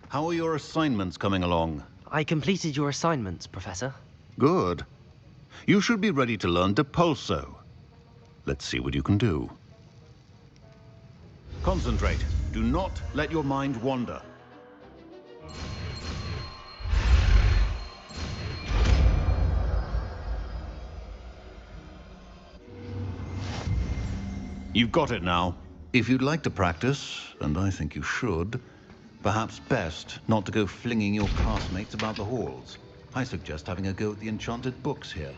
How are your assignments coming along? I completed your assignments, Professor. Good. You should be ready to learn Depulso. Let's see what you can do. Concentrate. Do not let your mind wander. You've got it now. If you'd like to practice, and I think you should, perhaps best not to go flinging your classmates about the halls. I suggest having a go at the enchanted books here.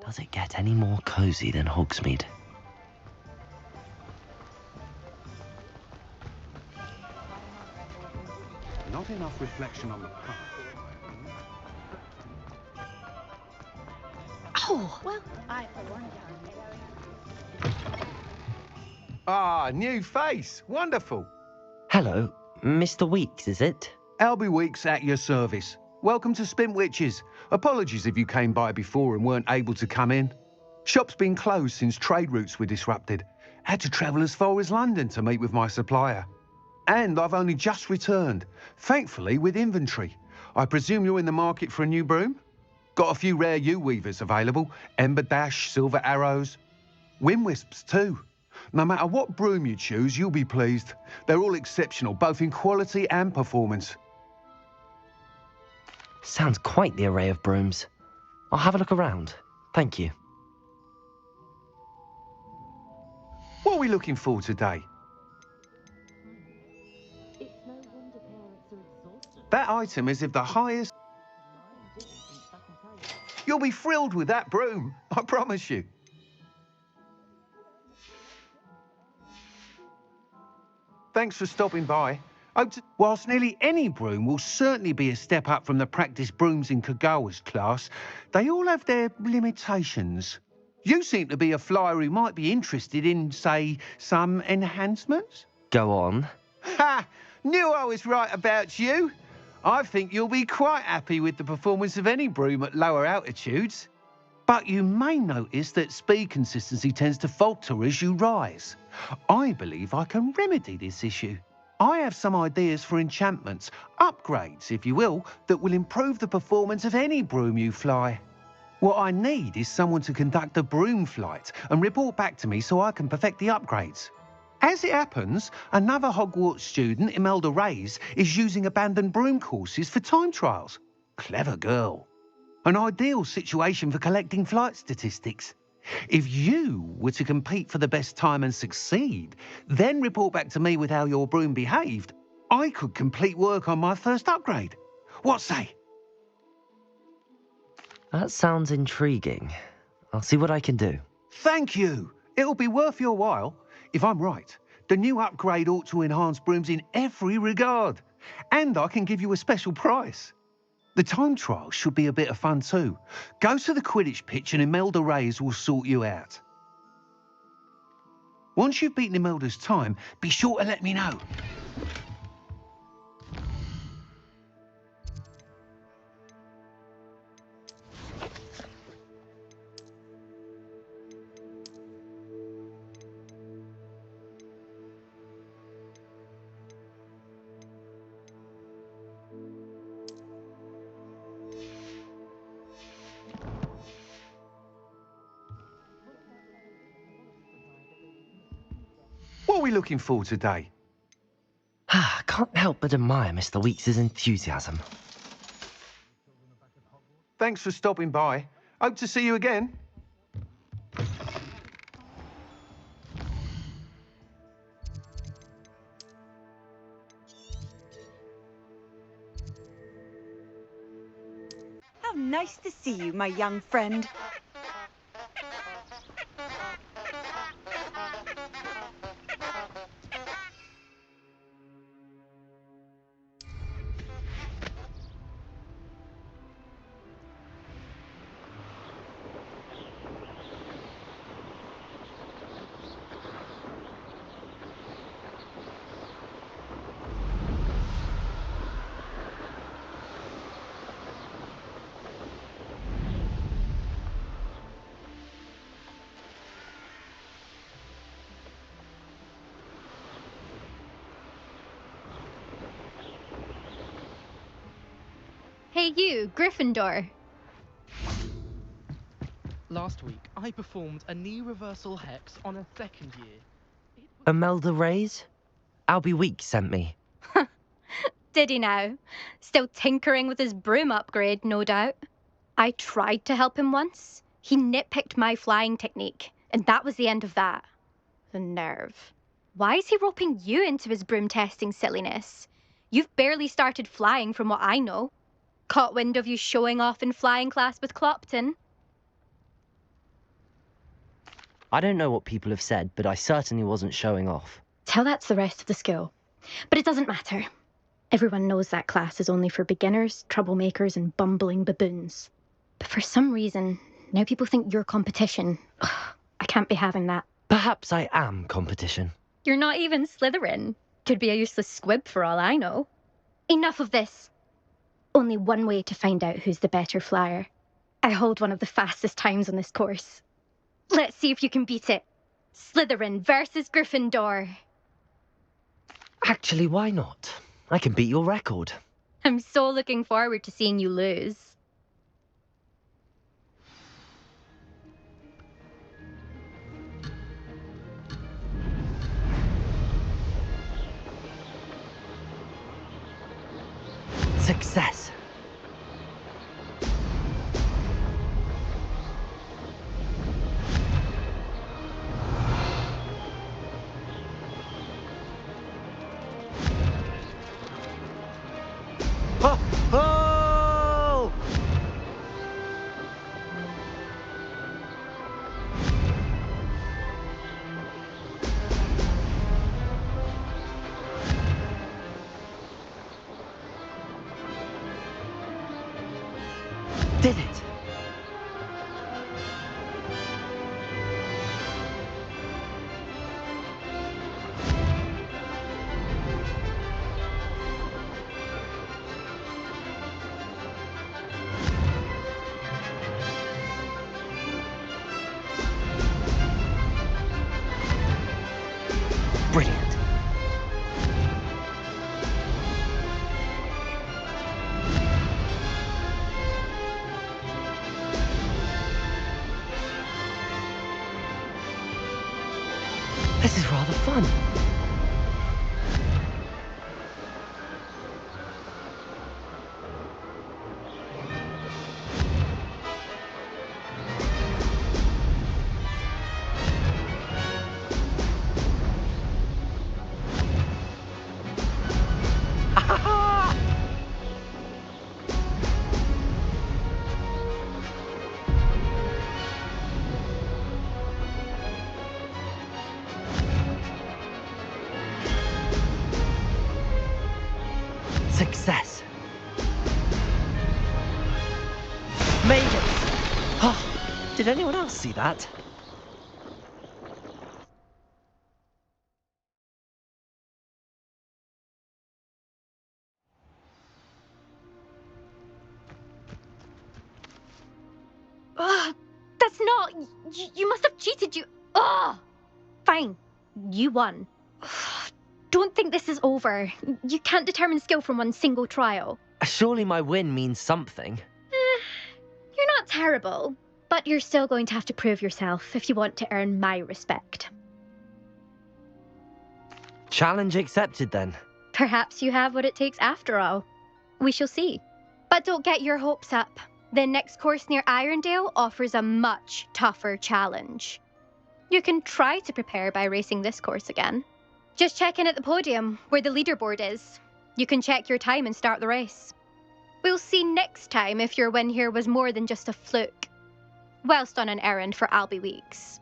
Does it get any more cozy than Hogsmeade? Not enough reflection on the path. Oh, well, I for one don't. Ah, new face. Wonderful. Hello, Mr. Weeks, is it? Albie Weeks at your service. Welcome to Spintwitches. Apologies if you came by before and weren't able to come in. Shop's been closed since trade routes were disrupted. Had to travel as far as London to meet with my supplier. And I've only just returned, thankfully with inventory. I presume you're in the market for a new broom? Got a few rare U-weavers available, Ember Dash, Silver Arrows, Wind Wisps too. No matter what broom you choose, you'll be pleased. They're all exceptional, both in quality and performance. Sounds quite the array of brooms. I'll have a look around. Thank you. What are we looking for today? That item is of the highest... You'll be thrilled with that broom, I promise you. Thanks for stopping by. Whilst nearly any broom will certainly be a step up from the practice brooms in Kagawa's class, they all have their limitations. You seem to be a flyer who might be interested in, say, some enhancements? Go on. Ha! Knew I was right about you. I think you'll be quite happy with the performance of any broom at lower altitudes. But you may notice that speed consistency tends to falter as you rise. I believe I can remedy this issue. I have some ideas for enchantments, upgrades, if you will, that will improve the performance of any broom you fly. What I need is someone to conduct a broom flight and report back to me so I can perfect the upgrades. As it happens, another Hogwarts student, Imelda Reyes, is using abandoned broom courses for time trials. Clever girl. An ideal situation for collecting flight statistics. If you were to compete for the best time and succeed, then report back to me with how your broom behaved, I could complete work on my first upgrade. What say? That sounds intriguing. I'll see what I can do. Thank you. It'll be worth your while. If I'm right, the new upgrade ought to enhance brooms in every regard. And I can give you a special price. The time trial should be a bit of fun too. Go to the Quidditch pitch and Imelda Reyes will sort you out. Once you've beaten Imelda's time, be sure to let me know. What are we looking for today? I can't help but admire Mr. Weeks' enthusiasm. Thanks for stopping by. Hope to see you again. How nice to see you, my young friend. Hey you, Gryffindor. Last week, I performed a knee reversal hex on a second year. Imelda Reyes? Albie Weeks sent me. Did he now? Still tinkering with his broom upgrade, no doubt. I tried to help him once. He nitpicked my flying technique, and that was the end of that. The nerve. Why is he roping you into his broom testing silliness? You've barely started flying from what I know. Caught wind of you showing off in flying class with Clopton. I don't know what people have said, but I certainly wasn't showing off. Tell that to the rest of the school. But it doesn't matter. Everyone knows that class is only for beginners, troublemakers, and bumbling baboons. But for some reason, now people think you're competition. Ugh, I can't be having that. Perhaps I am competition. You're not even Slytherin. Could be a useless squib for all I know. Enough of this. Only one way to find out who's the better flyer. I hold one of the fastest times on this course. Let's see if you can beat it. Slytherin versus Gryffindor. Actually, why not? I can beat your record. I'm so looking forward to seeing you lose. Success. Oh! Oh! Did it! Brilliant. This is rather fun. Success. Made it! Oh, did anyone else see that? Ugh, that's not. You must have cheated. Ugh! Fine. You won. Ugh, don't think this is over. You can't determine skill from one single trial. Surely my win means something. You're not terrible, but you're still going to have to prove yourself if you want to earn my respect. Challenge accepted then. Perhaps you have what it takes after all. We shall see. But don't get your hopes up. The next course near Irondale offers a much tougher challenge. You can try to prepare by racing this course again. Just check in at the podium, where the leaderboard is. You can check your time and start the race. We'll see next time if your win here was more than just a fluke. Whilst on an errand for Albie Weeks.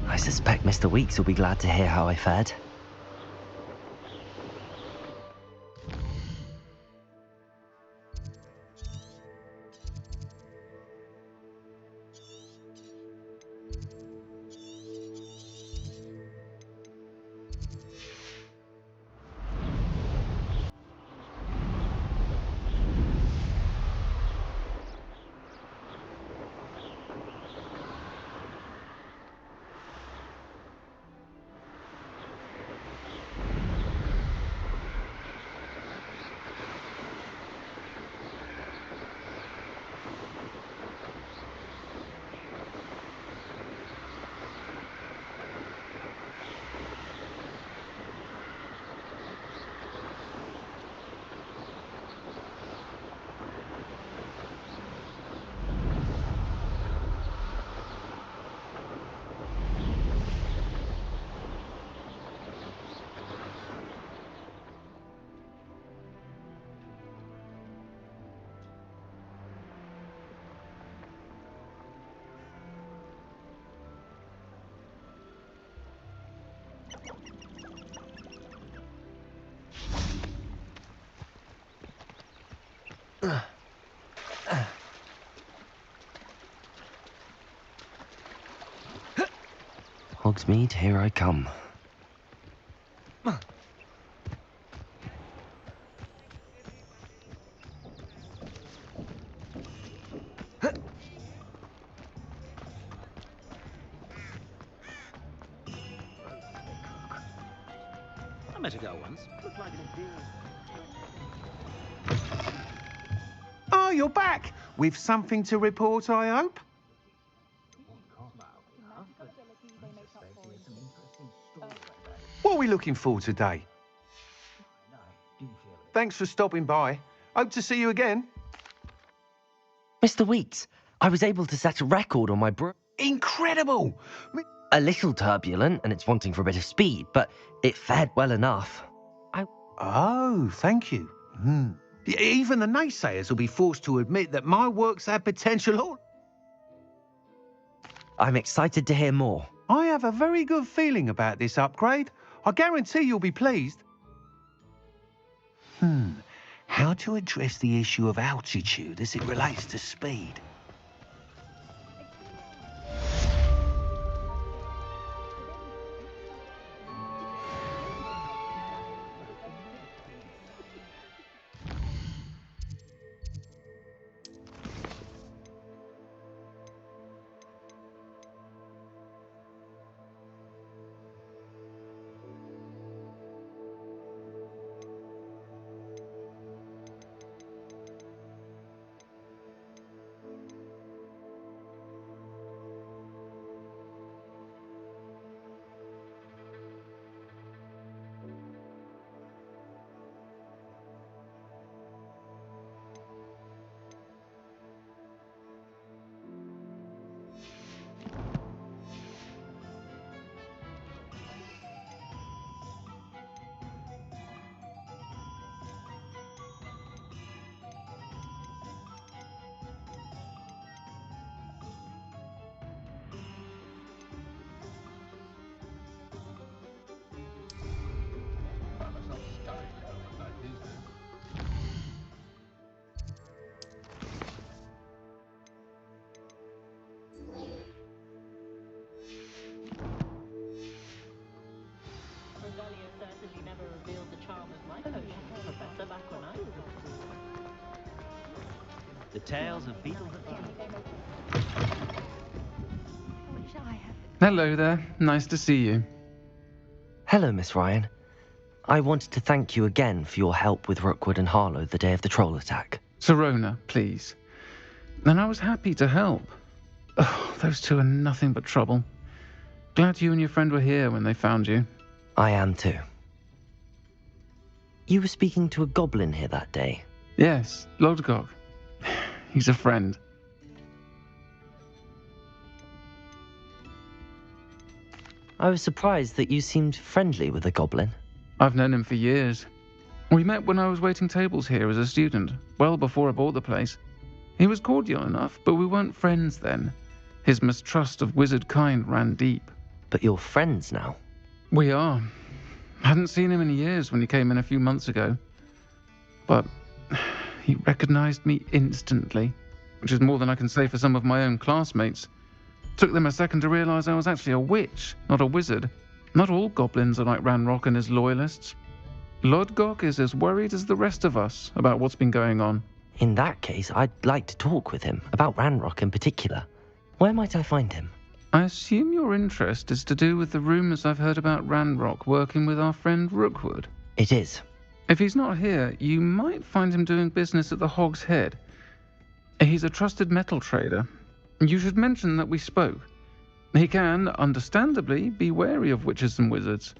I suspect Mr. Weeks will be glad to hear how I fared. Hogsmeade, here I come. I met a girl once. Looked like an imperial. Ah, you're back. With something to report, I hope? What are we looking for today? Thanks for stopping by. Hope to see you again. Mr. Weeks, I was able to set a record on my Incredible! A little turbulent and it's wanting for a bit of speed, but it fared well enough. Oh, thank you. Even the naysayers will be forced to admit that my works have potential. I'm excited to hear more. I have a very good feeling about this upgrade. I guarantee you'll be pleased. How to address the issue of altitude as it relates to speed? Certainly never revealed the charm of my potion, Professor, back when I was at school. The tales of beetles Hello there. Nice to see you. Hello, Miss Ryan. I wanted to thank you again for your help with Rookwood and Harlow the day of the troll attack. Sirona, please. And I was happy to help. Oh, those two are nothing but trouble. Glad you and your friend were here when they found you. I am too. You were speaking to a goblin here that day. Yes, Lodgok. He's a friend. I was surprised that you seemed friendly with the goblin. I've known him for years. We met when I was waiting tables here as a student, well before I bought the place. He was cordial enough, but we weren't friends then. His mistrust of wizard kind ran deep. But you're friends now? We are. Hadn't seen him in years when he came in a few months ago. But he recognized me instantly, which is more than I can say for some of my own classmates. Took them a second to realize I was actually a witch, not a wizard. Not all goblins are like Ranrock and his loyalists. Lodgok is as worried as the rest of us about what's been going on. In that case, I'd like to talk with him, about Ranrock in particular. Where might I find him? I assume your interest is to do with the rumors I've heard about Ranrock working with our friend Rookwood. It is. If he's not here, you might find him doing business at the Hog's Head. He's a trusted metal trader. You should mention that we spoke. He can, understandably, be wary of witches and wizards,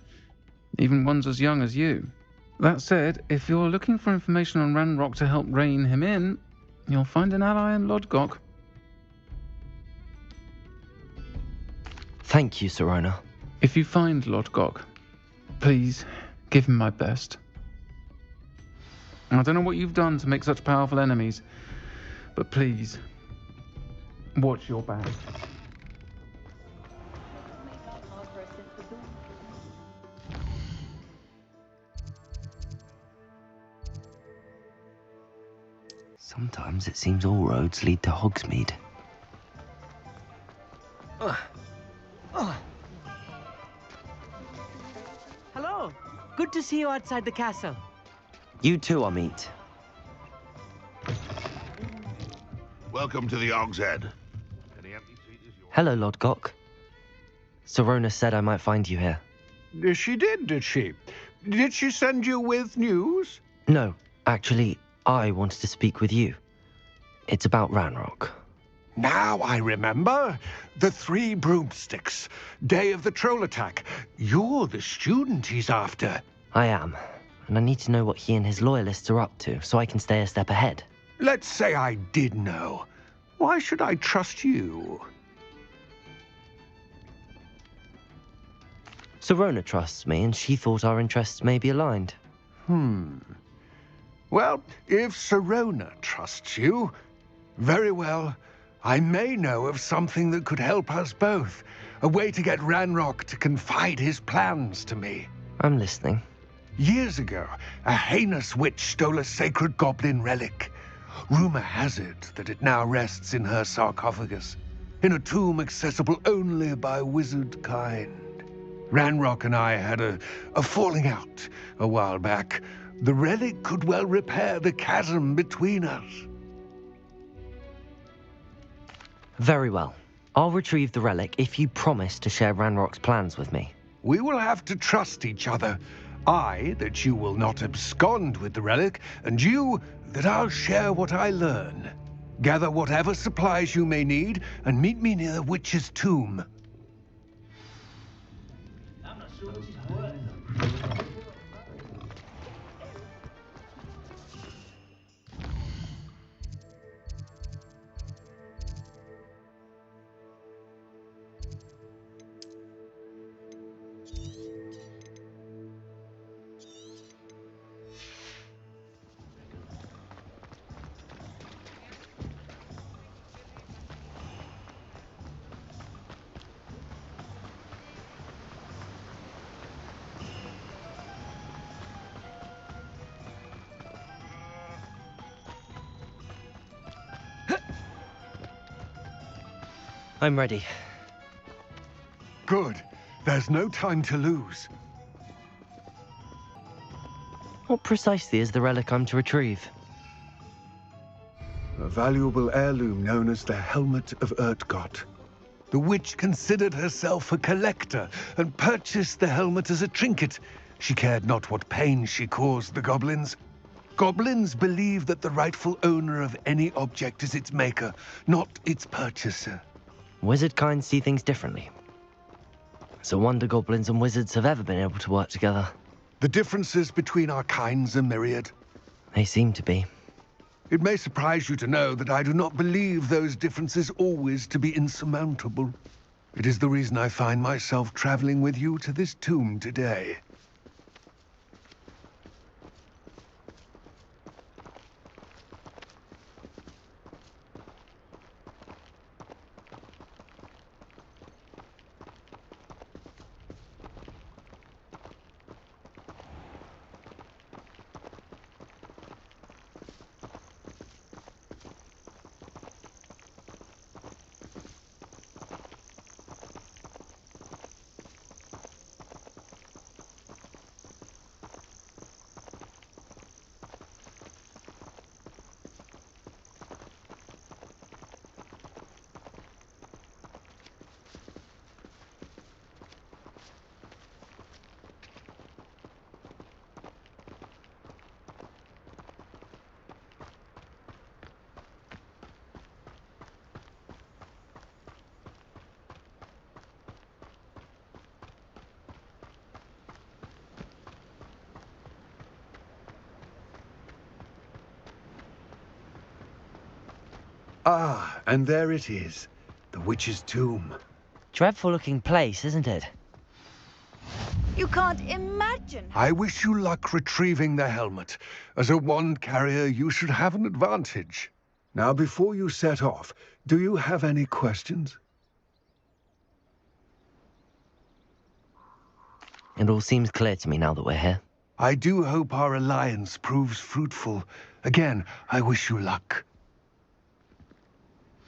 even ones as young as you. That said, if you're looking for information on Ranrock to help rein him in, you'll find an ally in Lodgok. Thank you, Sirona. If you find Lodgok, please give him my best. I don't know what you've done to make such powerful enemies, but please, watch your back. Sometimes it seems all roads lead to Hogsmeade. Hello. Good to see you outside the castle. You too, Amit. Welcome to the Hog's Head. Hello, Lodgok. Sirona said I might find you here. She did she? Did she send you with news? No, actually, I wanted to speak with you. It's about Ranrock. Now I remember. The 3 broomsticks. Day of the troll attack. You're the student he's after. I am, and I need to know what he and his loyalists are up to so I can stay a step ahead. Let's say I did know. Why should I trust you? Sirona trusts me, and she thought our interests may be aligned. Well, if Sirona trusts you, very well. I may know of something that could help us both. A way to get Ranrock to confide his plans to me. I'm listening. Years ago, a heinous witch stole a sacred goblin relic. Rumor has it that it now rests in her sarcophagus, in a tomb accessible only by wizard kind. Ranrock and I had a falling out a while back. The relic could well repair the chasm between us. Very well. I'll retrieve the relic if you promise to share Ranrock's plans with me. We will have to trust each other. I, that you will not abscond with the relic, and you, that I'll share what I learn. Gather whatever supplies you may need, and meet me near the witch's tomb. I'm not sure what he's worth. I'm ready. Good. There's no time to lose. What precisely is the relic I'm to retrieve? A valuable heirloom known as the Helmet of Urtgott. The witch considered herself a collector and purchased the helmet as a trinket. She cared not what pain she caused the goblins. Goblins believe that the rightful owner of any object is its maker, not its purchaser. Wizard kind see things differently. It's a wonder goblins and wizards have ever been able to work together. The differences between our kinds are myriad. They seem to be. It may surprise you to know that I do not believe those differences always to be insurmountable. It is the reason I find myself traveling with you to this tomb today. Ah, and there it is. The witch's tomb. Dreadful looking place, isn't it? You can't imagine. I wish you luck retrieving the helmet. As a wand carrier, you should have an advantage. Now, before you set off, do you have any questions? It all seems clear to me now that we're here. I do hope our alliance proves fruitful. Again, I wish you luck.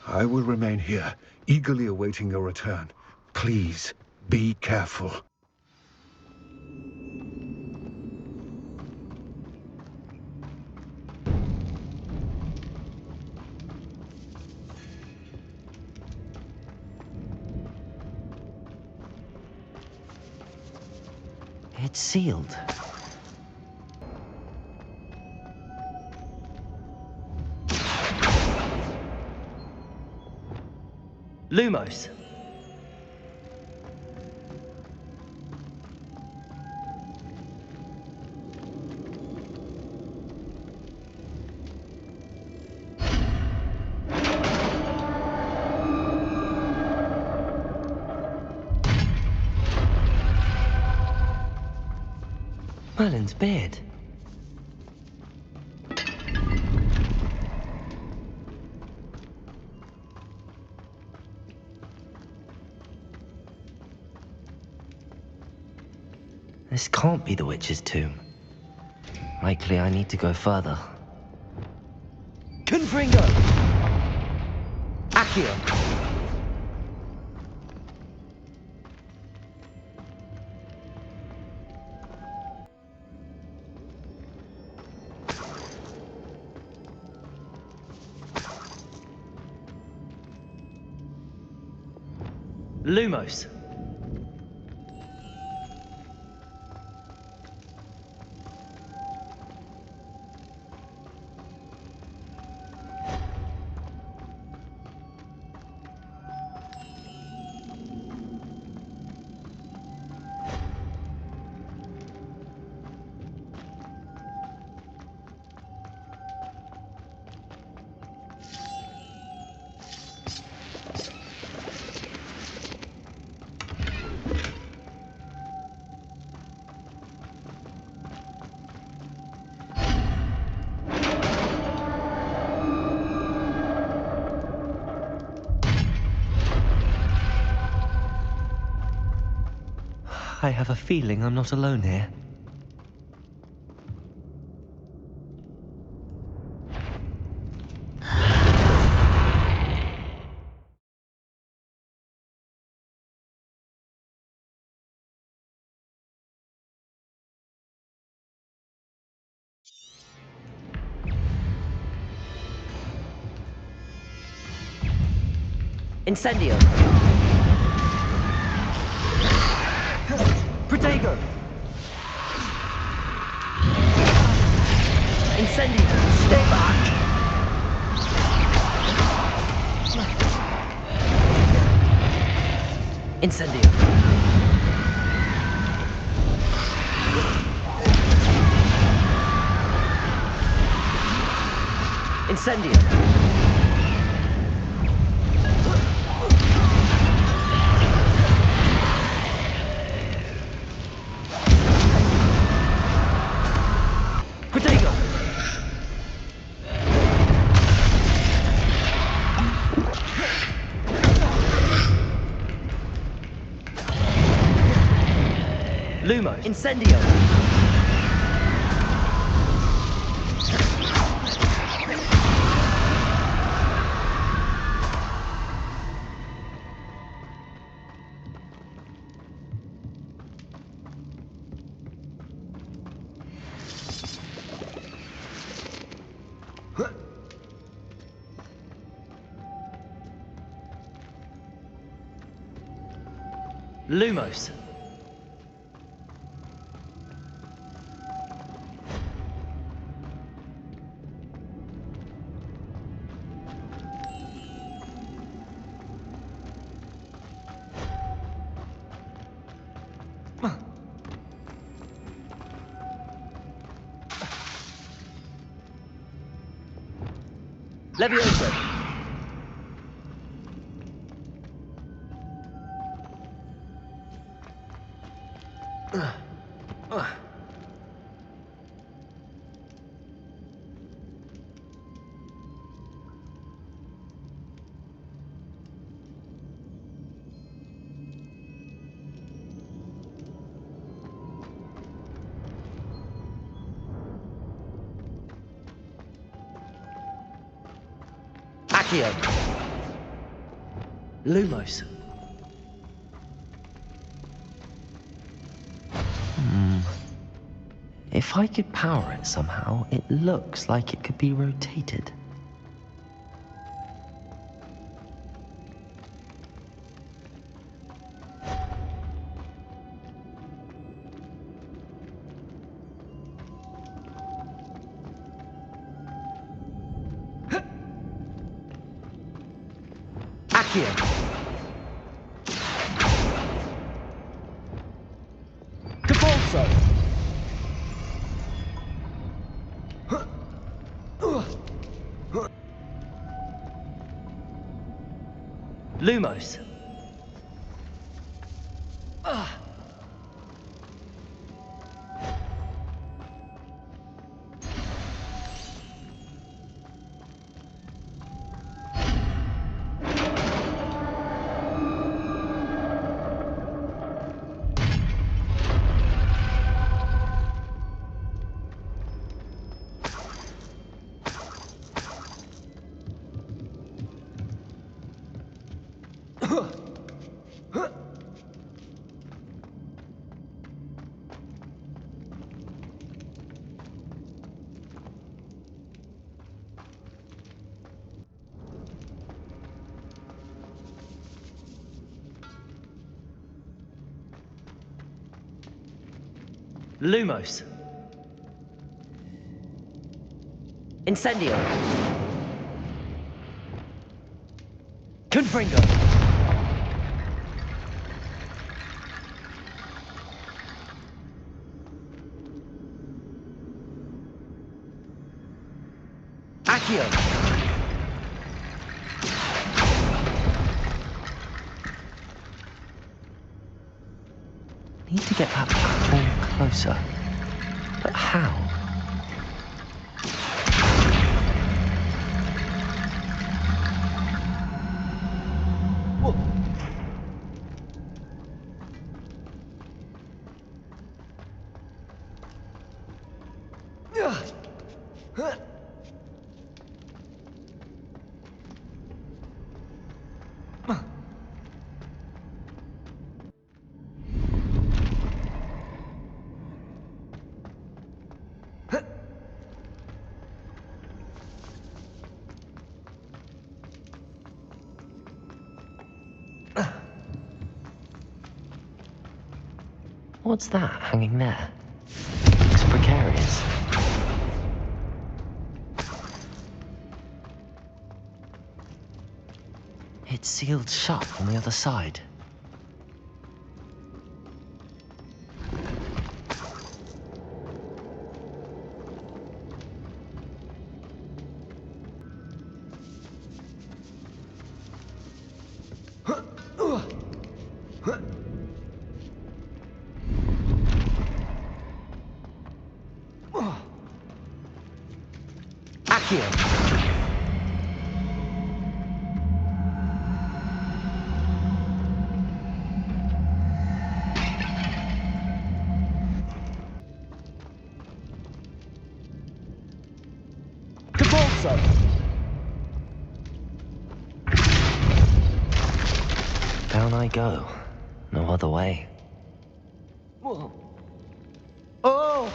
I will remain here, eagerly awaiting your return. Please, be careful. It's sealed. Lumos. Merlin's beard. This can't be the witch's tomb. Likely I need to go further. Confringo! Accio! Lumos. I have a feeling I'm not alone here. Incendio! Protego! Incendio! Stay back! Incendio! Incendio! Protego! Lumo! Incendio! Lumos. Levioso. Accio. Lumos. If I could power it somehow, it looks like it could be rotated. Accio. Depulso! Lumos. Lumos. Incendio. Confringo. Accio. Need to get that platform closer. But how? What's that hanging there? Looks precarious. It's sealed shut from the other side. Accio. Depulso! Down I go. No other way. Whoa. Oh!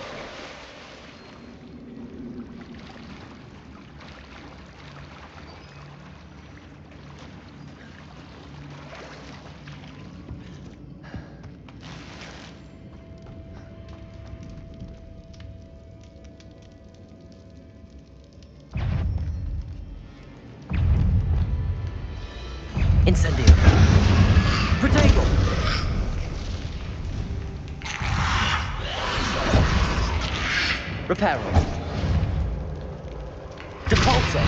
Incendio. Protego! Reparo. Depulso!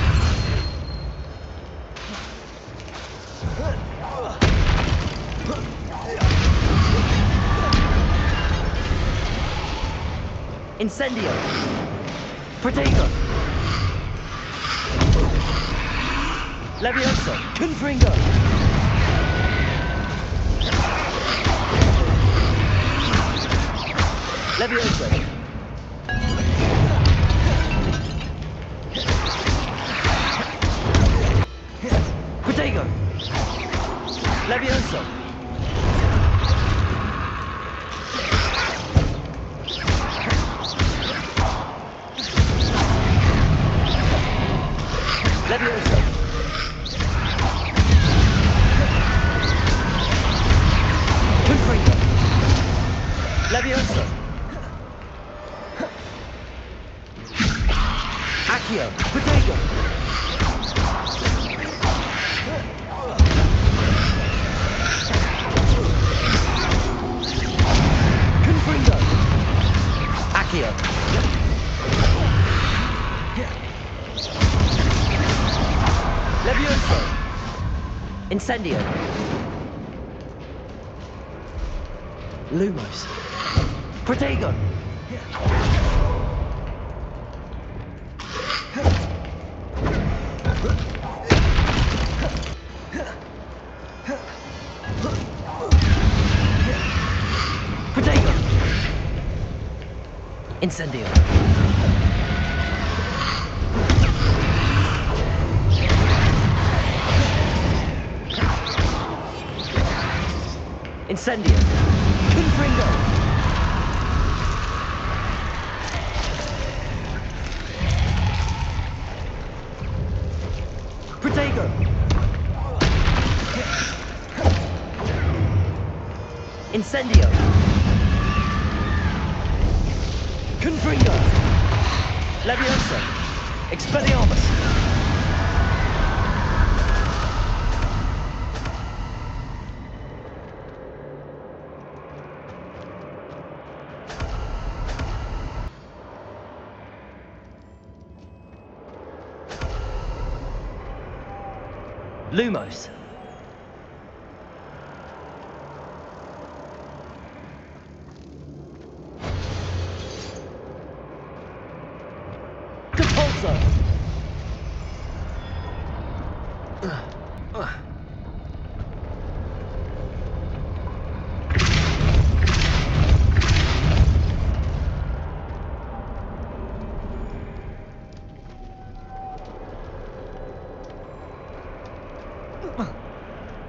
Incendio. Protego. Levioso! Confringo! Levioso. Protego. Levioso. Levioso. Confringo! Levioso. Accio. Protego! Confringo! Accio. Levioso. Incendio. Lumos. Protego. Protego. Incendio. Incendio. Confringo. Protego. Incendio. Confringo. Levioso. Expelliarmus. Lumos. Depulso.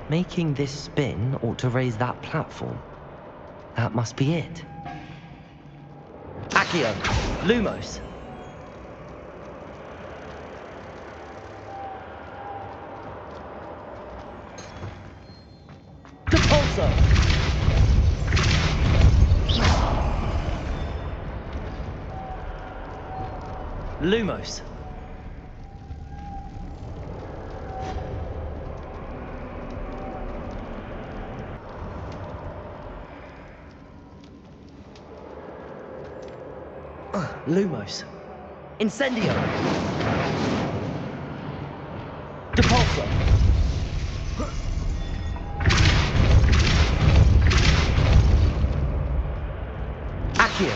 Making this spin ought to raise that platform. That must be it. Accio. Lumos. Depulso. Lumos. Lumos. Incendio. Depulso. Accio.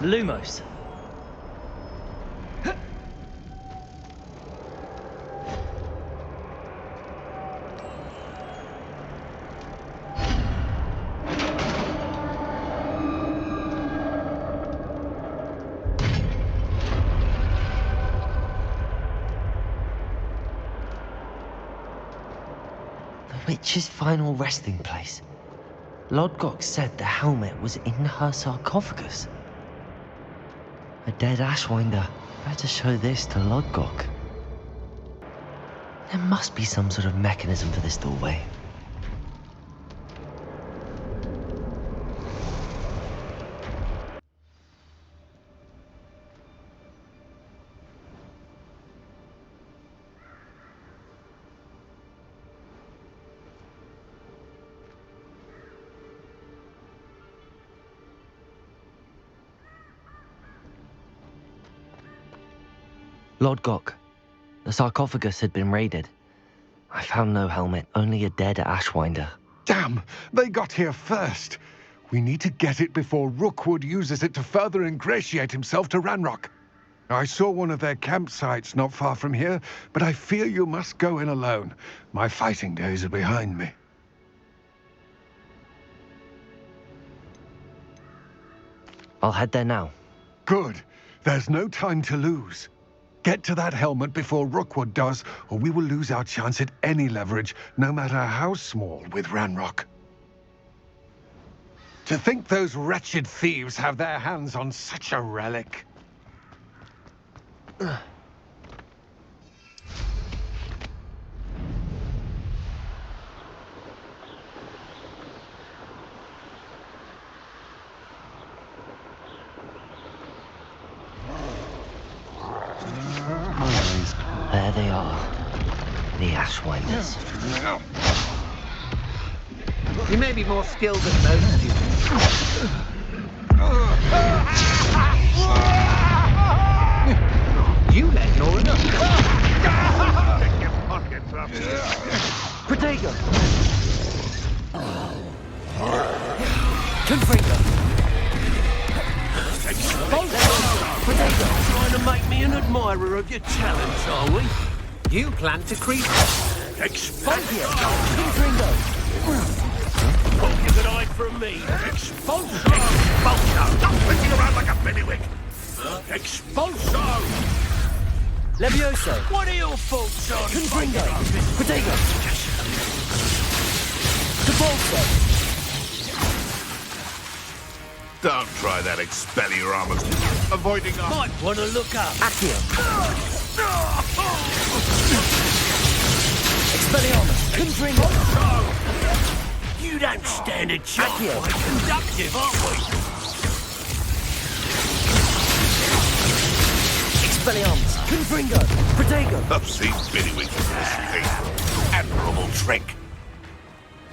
Lumos. The witch's final resting place. Lodgok said the helmet was in her sarcophagus. A dead Ashwinder. Better show this to Lodgok. There must be some sort of mechanism for this doorway. Lodgok, the sarcophagus had been raided. I found no helmet, only a dead Ashwinder. Damn! They got here first. We need to get it before Rookwood uses it to further ingratiate himself to Ranrock. I saw one of their campsites not far from here, but I fear you must go in alone. My fighting days are behind me. I'll head there now. Good. There's no time to lose. Get to that helmet before Rookwood does, or we will lose our chance at any leverage, no matter how small, with Ranrock. To think those wretched thieves have their hands on such a relic. There they are. The Ashwinders. You may be more skilled than most humans. make me an admirer of your talents, are we? You plan to creep... Expulsion! What you could hide from me? Expulsion! Expulsion! Stop switching around like a bailiwick! Expulsion! Levioso! What are your thoughts on... Confringo! Protego! Depulso! Don't try that, Expelliarmus. Avoiding us. Might want to look up. Accio! Expelliarmus! Confringo! You don't stand a chance. Accio! We're conductive, aren't we? Expelliarmus! Confringo! Protego! I've seen Biddywick in this thing. Admirable trick.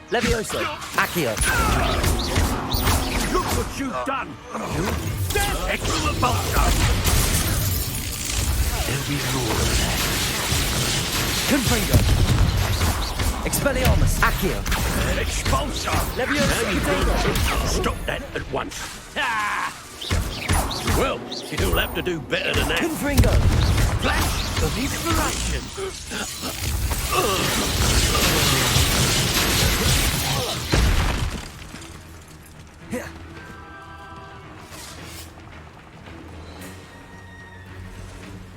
Levioso! Accio! Look what you've done! Excellent bolter! There'll be more of that. Confringo! Expelliarmus! Accio! Expulsor! Levioso! Protego! Stop that at once. Ah! Well, you'll have to do better than that. Confringo! Flash of inspiration!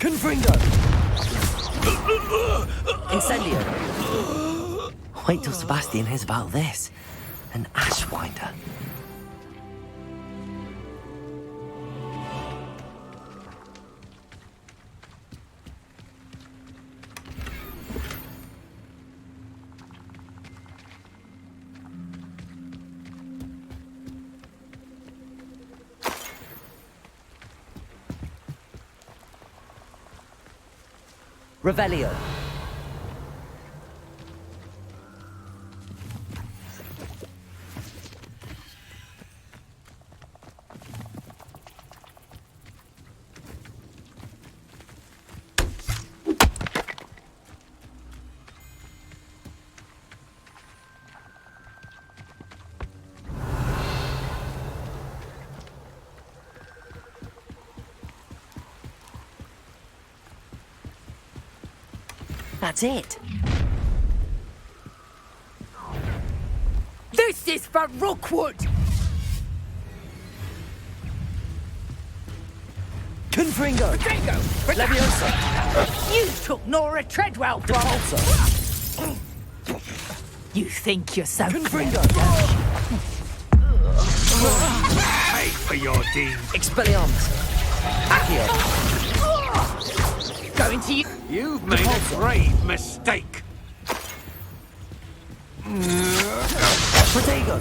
Confringo! Incendio! Wait till Sebastian hears about this. An Ashwinder. Revelio. That's it. This is for Rookwood! Confringo! Protego! Levioso! You took Nora Treadwell from... Depulso! You think you're so... Confringo! Pay for your deeds. Expelliarmus! Accio! Going to you... You've made a grave mistake. Protego!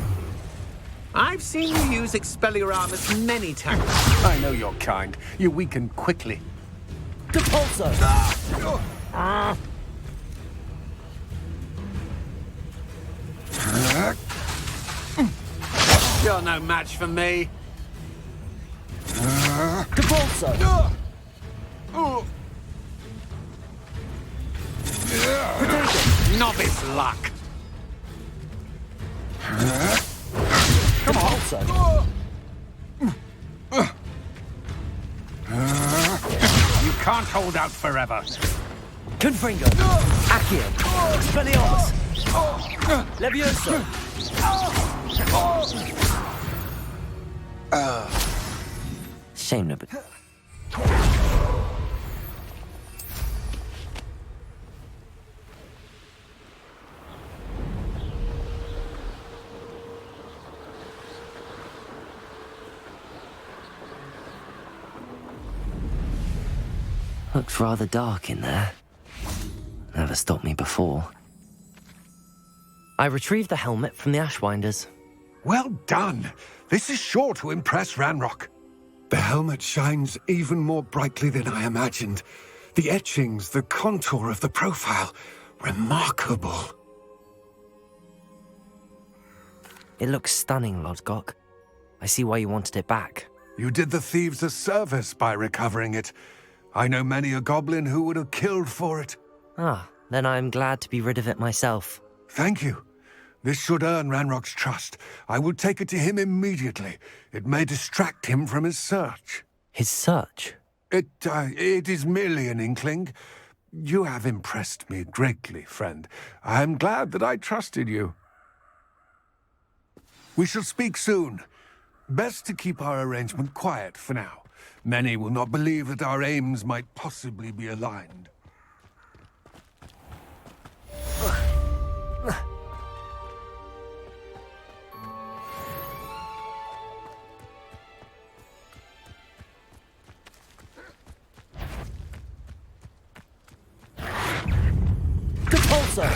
I've seen you use Expelliarmus many times. I know your kind. You weaken quickly. Depulso! You're no match for me. Depulso! Novice luck. Come on! You can't hold out forever. Confringo! Accio! Expelliarmus! Levioso! Shame no, but... Looks rather dark in there. Never stopped me before. I retrieved the helmet from the Ashwinders. Well done. This is sure to impress Ranrock. The helmet shines even more brightly than I imagined. The etchings, the contour of the profile. Remarkable. It looks stunning, Lodgok. I see why you wanted it back. You did the thieves a service by recovering it. I know many a goblin who would have killed for it. Ah, then I'm glad to be rid of it myself. Thank you. This should earn Ranrock's trust. I will take it to him immediately. It may distract him from his search. His search? It is merely an inkling. You have impressed me greatly, friend. I am glad that I trusted you. We shall speak soon. Best to keep our arrangement quiet for now. Many will not believe that our aims might possibly be aligned. Repulsor!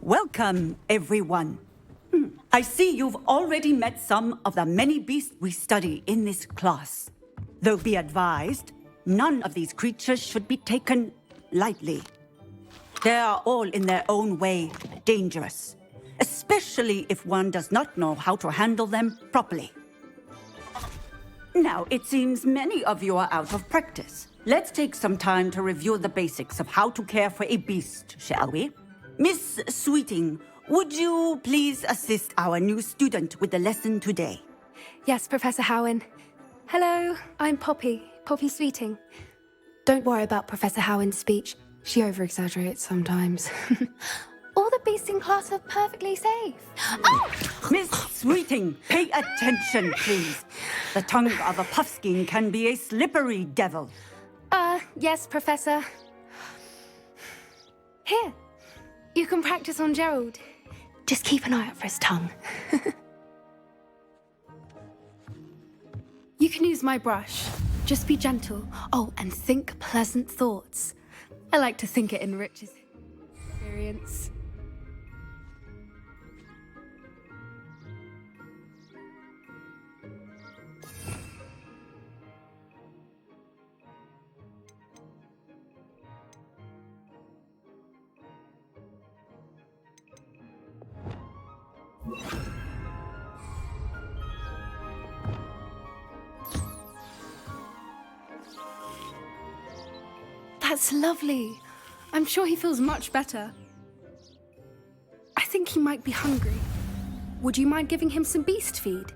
Welcome, everyone. I see you've already met some of the many beasts we study in this class. Though be advised, none of these creatures should be taken lightly. They are all in their own way dangerous, especially if one does not know how to handle them properly. Now, it seems many of you are out of practice. Let's take some time to review the basics of how to care for a beast, shall we? Miss Sweeting, would you please assist our new student with the lesson today? Yes, Professor Howen. Hello, I'm Poppy Sweeting. Don't worry about Professor Howen's speech. She over-exaggerates sometimes. All the beasts in class are perfectly safe. Oh! Miss Sweeting, pay attention, please. The tongue of a puffskein can be a slippery devil. Yes, Professor. Here. You can practice on Gerald. Just keep an eye out for his tongue. You can use my brush. Just be gentle. Oh, and think pleasant thoughts. I like to think it enriches experience. That's lovely. I'm sure he feels much better. I think he might be hungry. Would you mind giving him some beast feed?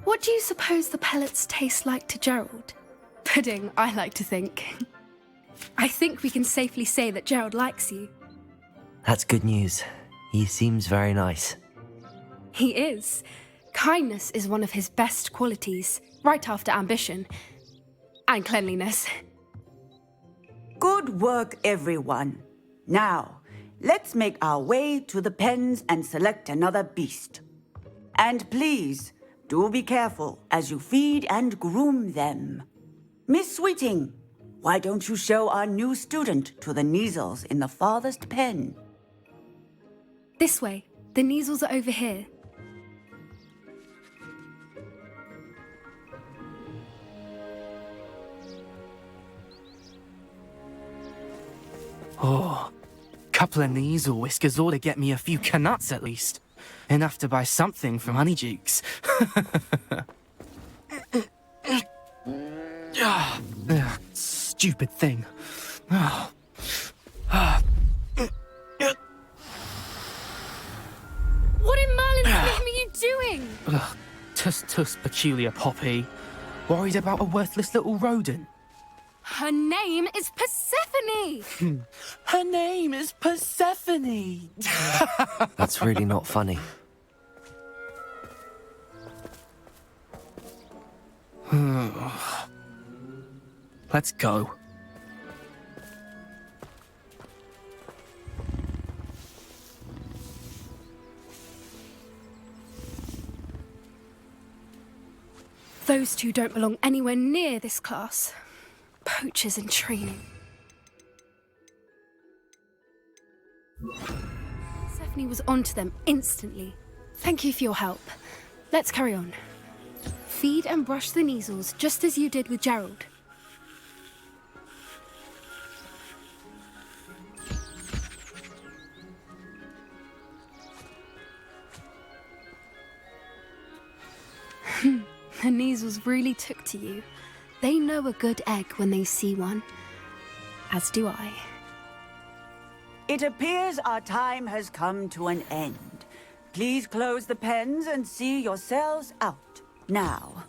What do you suppose the pellets taste like to Gerald? Pudding, I like to think. I think we can safely say that Gerald likes you. That's good news. He seems very nice. He is. Kindness is one of his best qualities, right after ambition. And cleanliness. Good work, everyone. Now, let's make our way to the pens and select another beast. And please, do be careful as you feed and groom them. Miss Sweeting, why don't you show our new student to the Neasels in the farthest pen? This way. The Neasels are over here. Oh, couple of Neasel whiskers ought to get me a few canuts at least. Enough to buy something from Honeydukes. Stupid thing. What in Merlin's name are you doing? Tuss peculiar Poppy. Worried about a worthless little rodent? Her name is Persephone! Her name is Persephone! That's really not funny. Let's go. Those two don't belong anywhere near this class. Poachers in training. Persephone was onto them instantly. Thank you for your help. Let's carry on. Feed and brush the Neasels just as you did with Gerald. The Neasels really took to you. They know a good egg when they see one. As do I. It appears our time has come to an end. Please close the pens and see yourselves out. Now,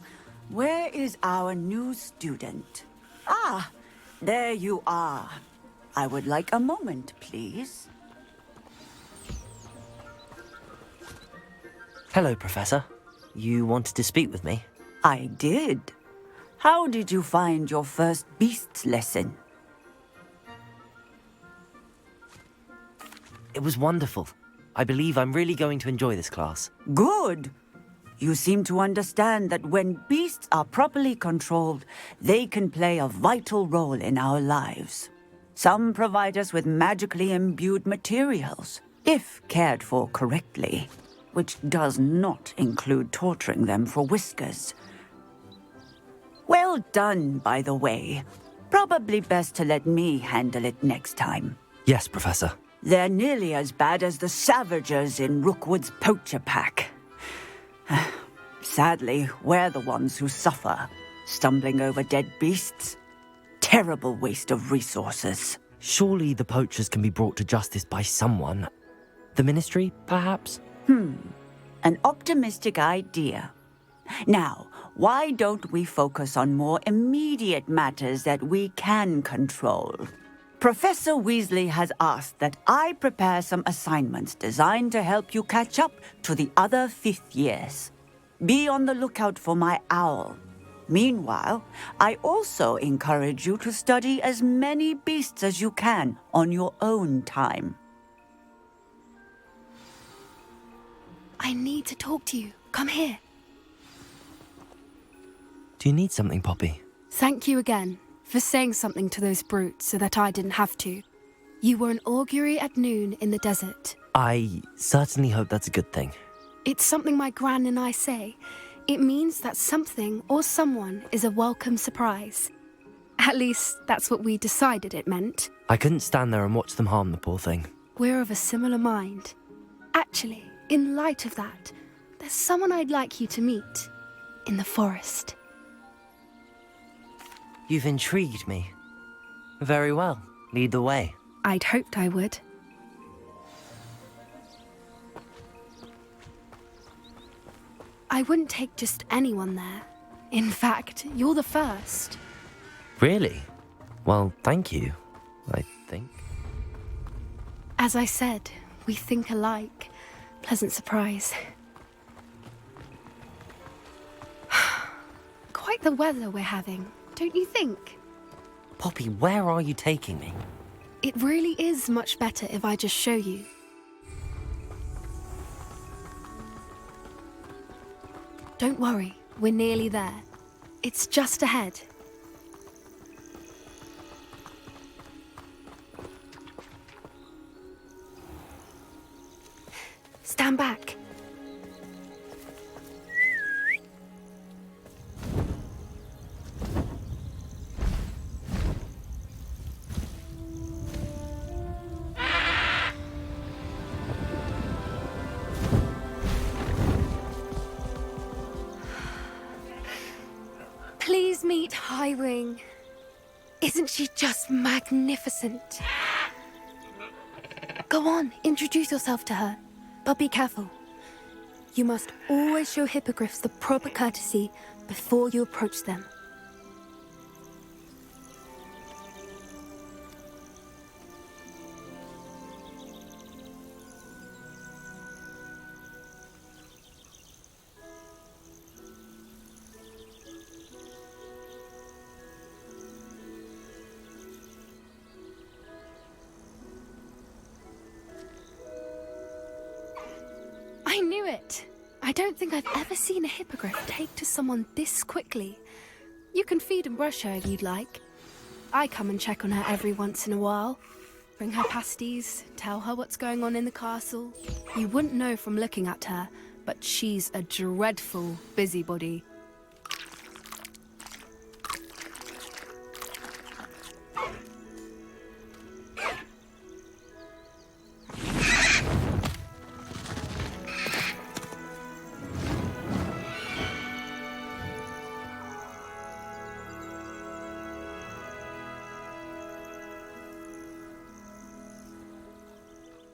where is our new student? Ah, there you are. I would like a moment, please. Hello, Professor. You wanted to speak with me? I did. How did you find your first beasts lesson? It was wonderful. I believe I'm really going to enjoy this class. Good. You seem to understand that when beasts are properly controlled, they can play a vital role in our lives. Some provide us with magically imbued materials, if cared for correctly, which does not include torturing them for whiskers. Well done, by the way. Probably best to let me handle it next time. Yes, Professor. They're nearly as bad as the Savagers in Rookwood's poacher pack. Sadly, we're the ones who suffer, stumbling over dead beasts. Terrible waste of resources. Surely the poachers can be brought to justice by someone. The Ministry, perhaps? An optimistic idea. Now, why don't we focus on more immediate matters that we can control? Professor Weasley has asked that I prepare some assignments designed to help you catch up to the other 5th years. Be on the lookout for my owl. Meanwhile, I also encourage you to study as many beasts as you can on your own time. I need to talk to you. Come here. Do you need something, Poppy? Thank you again for saying something to those brutes so that I didn't have to. You were an augury at noon in the desert. I certainly hope that's a good thing. It's something my gran and I say. It means that something or someone is a welcome surprise. At least, that's what we decided it meant. I couldn't stand there and watch them harm the poor thing. We're of a similar mind. Actually, in light of that, there's someone I'd like you to meet. In the forest. You've intrigued me. Very well. Lead the way. I'd hoped I would. I wouldn't take just anyone there. In fact, you're the first. Really? Well, thank you, I think. As I said, we think alike. Pleasant surprise. Quite the weather we're having, don't you think? Poppy, where are you taking me? It really is much better if I just show you. Don't worry, we're nearly there. It's just ahead. Stand back. Please meet Highwing. Isn't she just magnificent? Go on, introduce yourself to her. But be careful. You must always show hippogriffs the proper courtesy before you approach them. I knew it! I don't think I've ever seen a hippogriff take to someone this quickly. You can feed and brush her if you'd like. I come and check on her every once in a while. Bring her pasties, tell her what's going on in the castle. You wouldn't know from looking at her, but she's a dreadful busybody.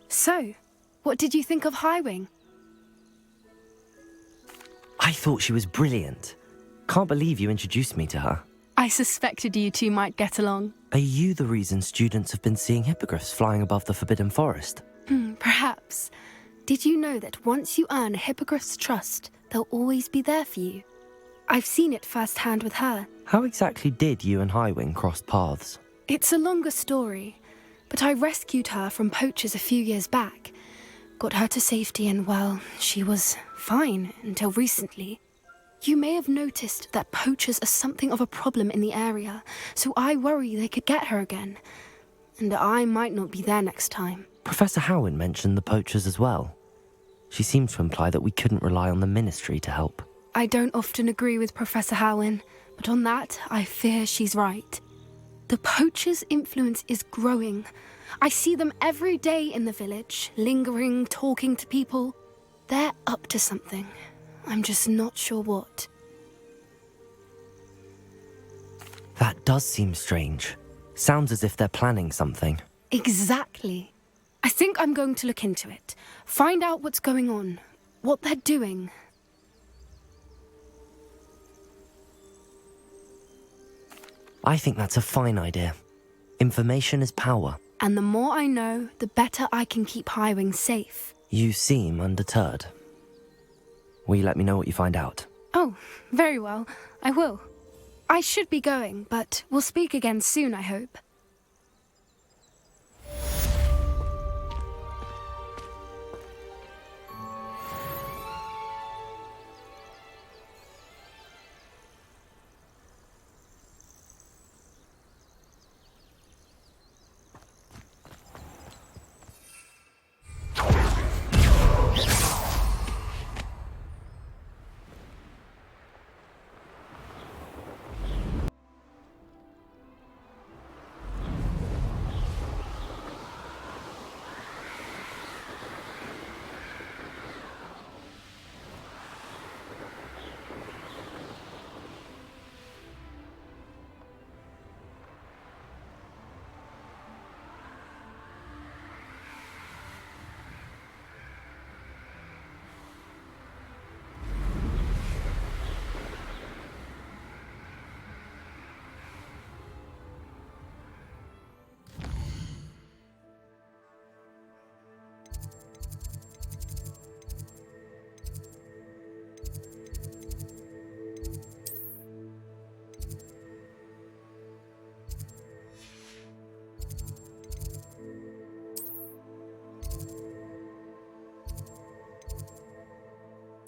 So, what did you think of Highwing? I thought she was brilliant. Can't believe you introduced me to her. I suspected you two might get along. Are you the reason students have been seeing hippogriffs flying above the Forbidden Forest? Perhaps. Did you know that once you earn a hippogriff's trust, they'll always be there for you? I've seen it firsthand with her. How exactly did you and Highwing cross paths? It's a longer story, but I rescued her from poachers a few years back. Got her to safety and, well, she was fine until recently. You may have noticed that poachers are something of a problem in the area, so I worry they could get her again. And I might not be there next time. Professor Howen mentioned the poachers as well. She seemed to imply that we couldn't rely on the ministry to help. I don't often agree with Professor Howen, but on that, I fear she's right. The poachers' influence is growing. I see them every day in the village, lingering, talking to people. They're up to something. I'm just not sure what. That does seem strange. Sounds as if they're planning something. Exactly. I think I'm going to look into it. Find out what's going on, what they're doing. I think that's a fine idea. Information is power. And the more I know, the better I can keep Highwing safe. You seem undeterred. Will you let me know what you find out? Oh, very well. I will. I should be going, but we'll speak again soon, I hope.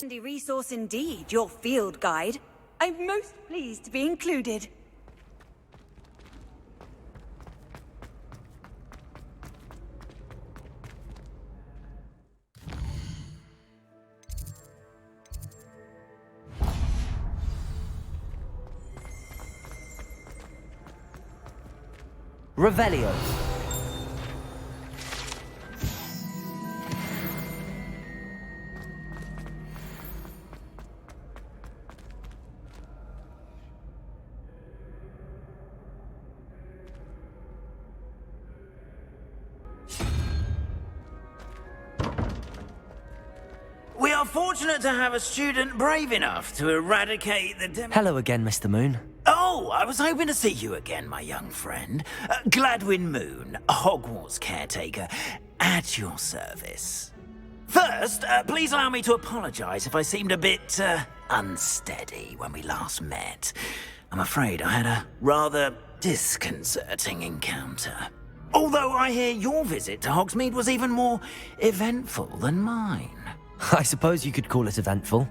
Handy resource indeed, your field guide. I'm most pleased to be included. Revelio. fortunate to have a student brave enough to eradicate the Hello again, Mr. Moon. Oh, I was hoping to see you again, my young friend. Gladwin Moon, Hogwarts caretaker, at your service. First, please allow me to apologize if I seemed a bit, unsteady when we last met. I'm afraid I had a rather disconcerting encounter. Although I hear your visit to Hogsmeade was even more eventful than mine. I suppose you could call it eventful.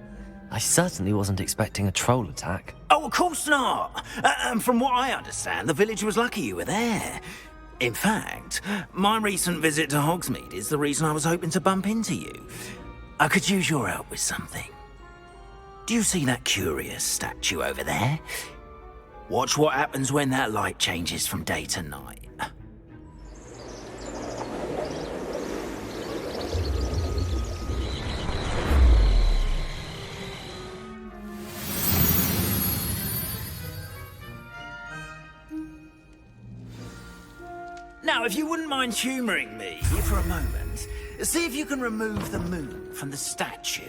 I certainly wasn't expecting a troll attack. Oh, of course not. And from what I understand, the village was lucky you were there. In fact, my recent visit to Hogsmeade is the reason I was hoping to bump into you. I could use your help with something. Do you see that curious statue over there? Watch what happens when that light changes from day to night. Now, if you wouldn't mind humouring me for a moment, see if you can remove the moon from the statue.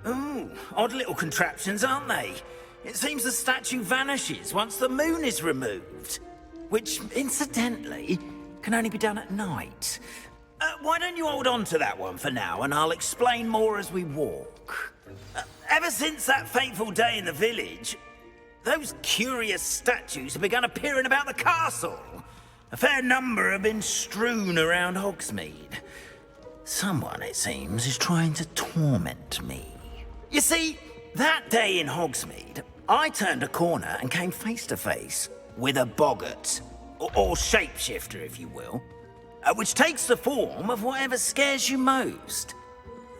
Ooh, odd little contraptions, aren't they? It seems the statue vanishes once the moon is removed. Which, incidentally, can only be done at night. Why don't you hold on to that one for now, and I'll explain more as we walk. Ever since that fateful day in the village, those curious statues have begun appearing about the castle. A fair number have been strewn around Hogsmeade. Someone, it seems, is trying to torment me. You see, that day in Hogsmeade, I turned a corner and came face to face with a boggart, or shapeshifter, if you will, which takes the form of whatever scares you most.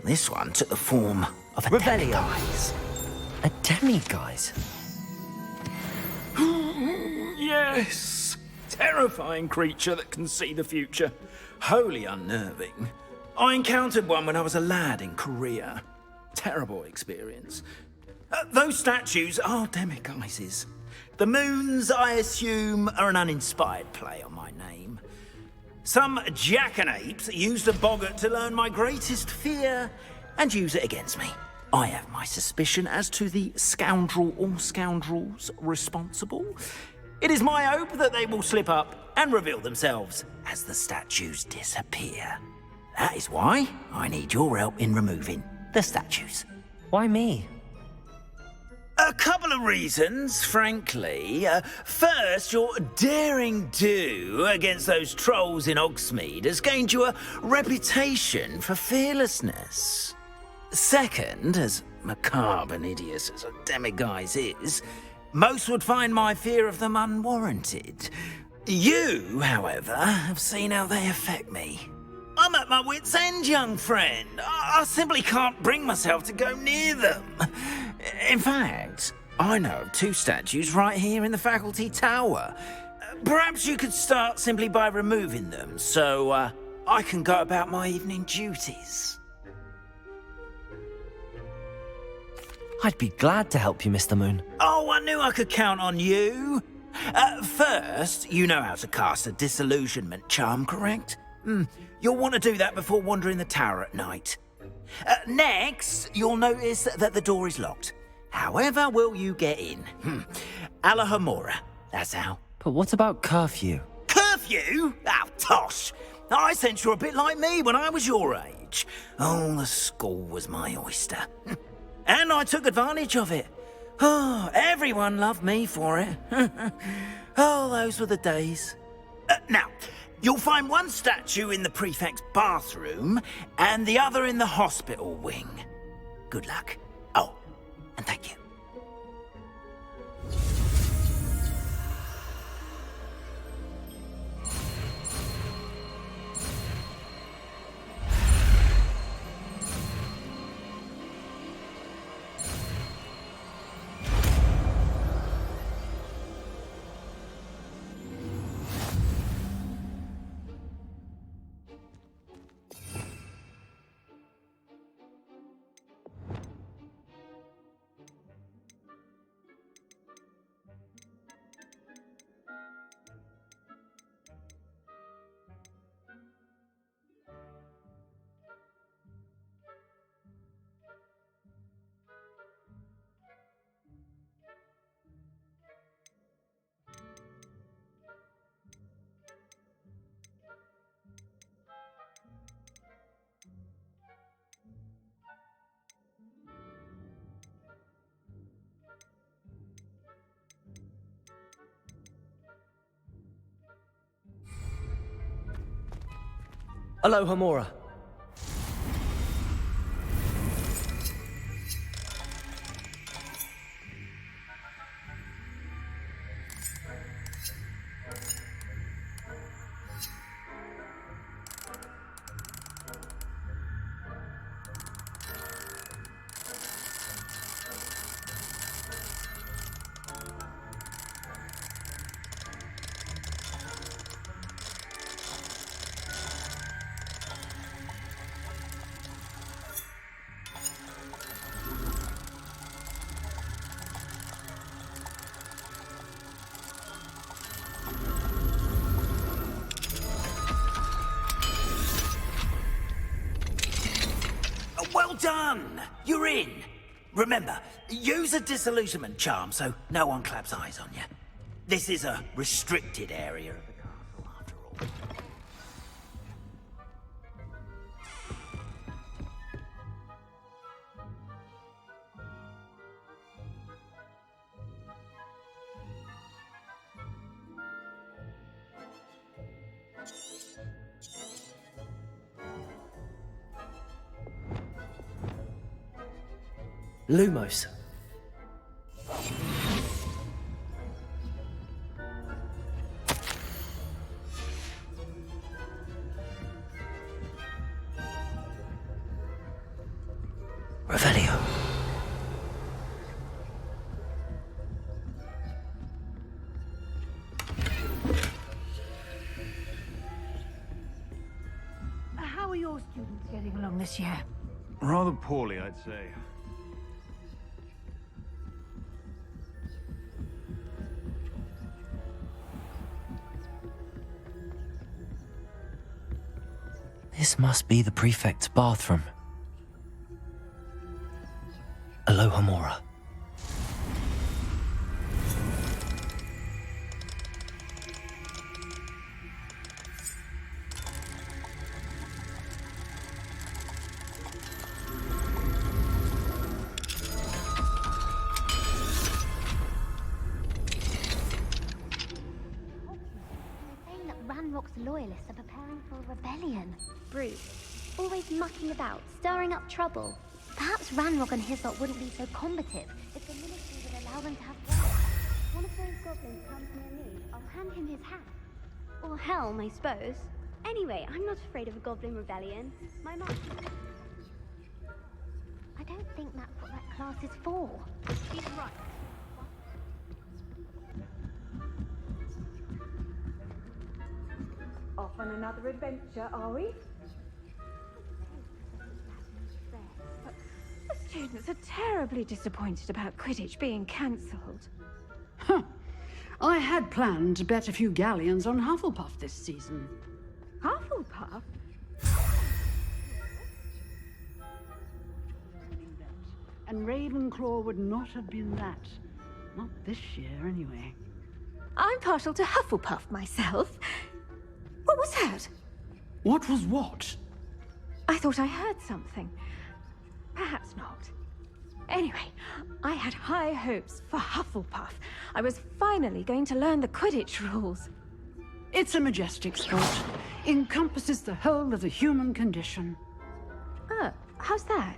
This one took the form of a demiguise. A demiguise? Yes! Terrifying creature that can see the future. Wholly unnerving. I encountered one when I was a lad in Korea. Terrible experience. Those statues are demiguises. The moons, I assume, are an uninspired play on my name. Some jackanapes used a boggart to learn my greatest fear and use it against me. I have my suspicion as to the scoundrel or scoundrels responsible. It is my hope that they will slip up and reveal themselves as the statues disappear. That is why I need your help in removing the statues. Why me? A couple of reasons, frankly. First, your daring do against those trolls in Hogsmeade has gained you a reputation for fearlessness. Second, as macabre and hideous as a demiguise is, most would find my fear of them unwarranted. You, however, have seen how they affect me. I'm at my wit's end, young friend. I simply can't bring myself to go near them. In fact, I know of two statues right here in the faculty tower. Perhaps you could start simply by removing them, so I can go about my evening duties. I'd be glad to help you, Mr. Moon. Oh, I knew I could count on you. First, you know how to cast a disillusionment charm, correct? You'll want to do that before wandering the tower at night. Next, you'll notice that the door is locked. However will you get in? Alahomora, that's how. But what about curfew? Curfew? Oh, tosh. I sense you're a bit like me when I was your age. Oh, the school was my oyster. And I took advantage of it. Oh, everyone loved me for it. Oh, those were the days. Now, you'll find one statue in the prefect's bathroom and the other in the hospital wing. Good luck. Oh, and thank you. Aloha Mora. Well done! You're in. Remember, use a disillusionment charm so no one claps eyes on you. This is a restricted area of the castle, after all. Lumos. Revelio. How are your students getting along this year? Rather poorly, I'd say. This must be the prefect's bathroom. Aloha Mora. Saying that Ranrock's loyalists are preparing for a rebellion. Bruce, always mucking about, stirring up trouble. Perhaps Ranrock and his lot wouldn't be so combative if the ministry would allow them to have guards. One of those goblins comes near me, I'll hand him his hat. Or helm, I suppose. Anyway, I'm not afraid of a goblin rebellion. My mum... I don't think that's what that class is for. He's right. Off on another adventure, are we? The students are terribly disappointed about Quidditch being cancelled. Huh. I had planned to bet a few galleons on Hufflepuff this season. Hufflepuff? And Ravenclaw would not have been that. Not this year, anyway. I'm partial to Hufflepuff myself. What was that? What was what? I thought I heard something. Perhaps not. Anyway, I had high hopes for Hufflepuff. I was finally going to learn the Quidditch rules. It's a majestic sport. Encompasses the whole of the human condition. Oh, how's that?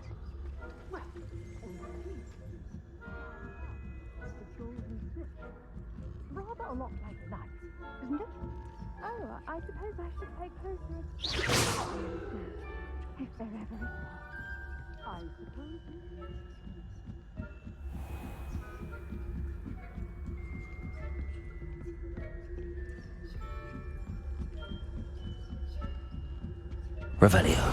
Rather a lot like that, isn't it? Oh, I suppose I should pay closer if there ever is. I suppose. Revelio.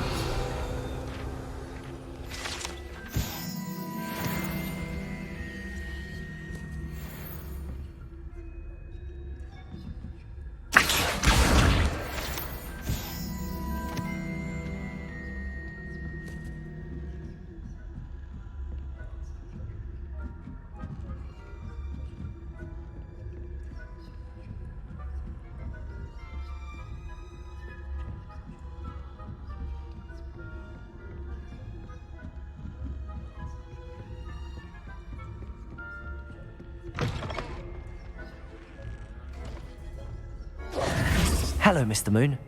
Hello, Mr. Moon.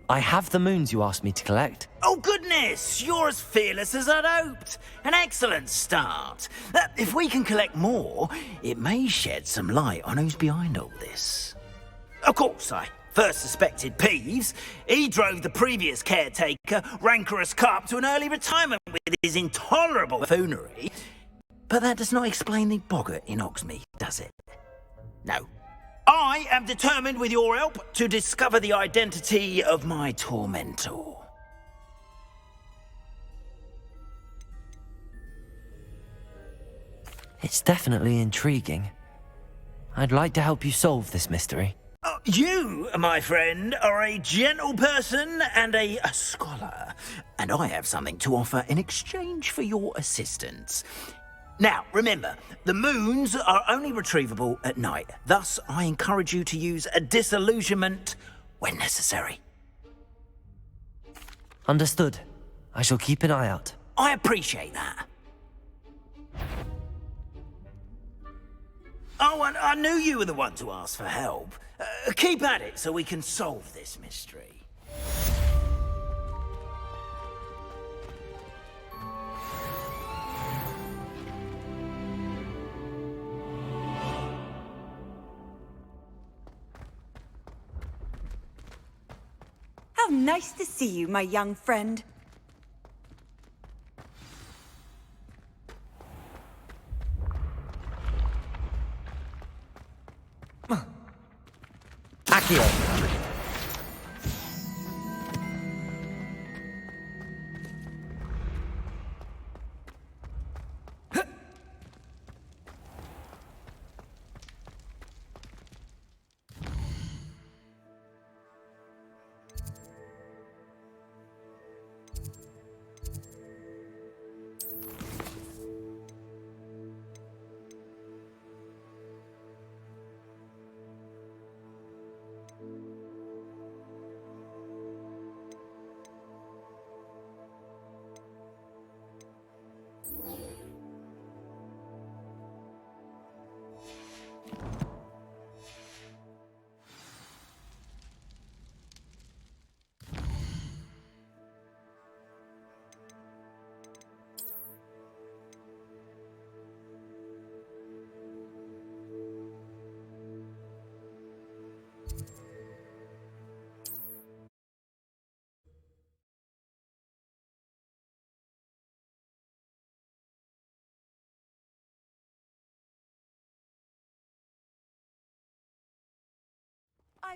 I have the moons you asked me to collect. Oh, goodness! You're as fearless as I'd hoped. An excellent start. If we can collect more, it may shed some light on who's behind all this. Of course, I first suspected Peeves. He drove the previous caretaker, Rancorous Carp, to an early retirement with his intolerable buffoonery. But that does not explain the boggart in Hogsmeade, does it? No. I am determined, with your help, to discover the identity of my tormentor. It's definitely intriguing. I'd like to help you solve this mystery. You, my friend, are a gentle person and a scholar, and I have something to offer in exchange for your assistance. Now, remember, the moons are only retrievable at night. Thus, I encourage you to use a disillusionment when necessary. Understood. I shall keep an eye out. I appreciate that. Oh, and I knew you were the one to ask for help. Keep at it so we can solve this mystery. How nice to see you, my young friend. Accio.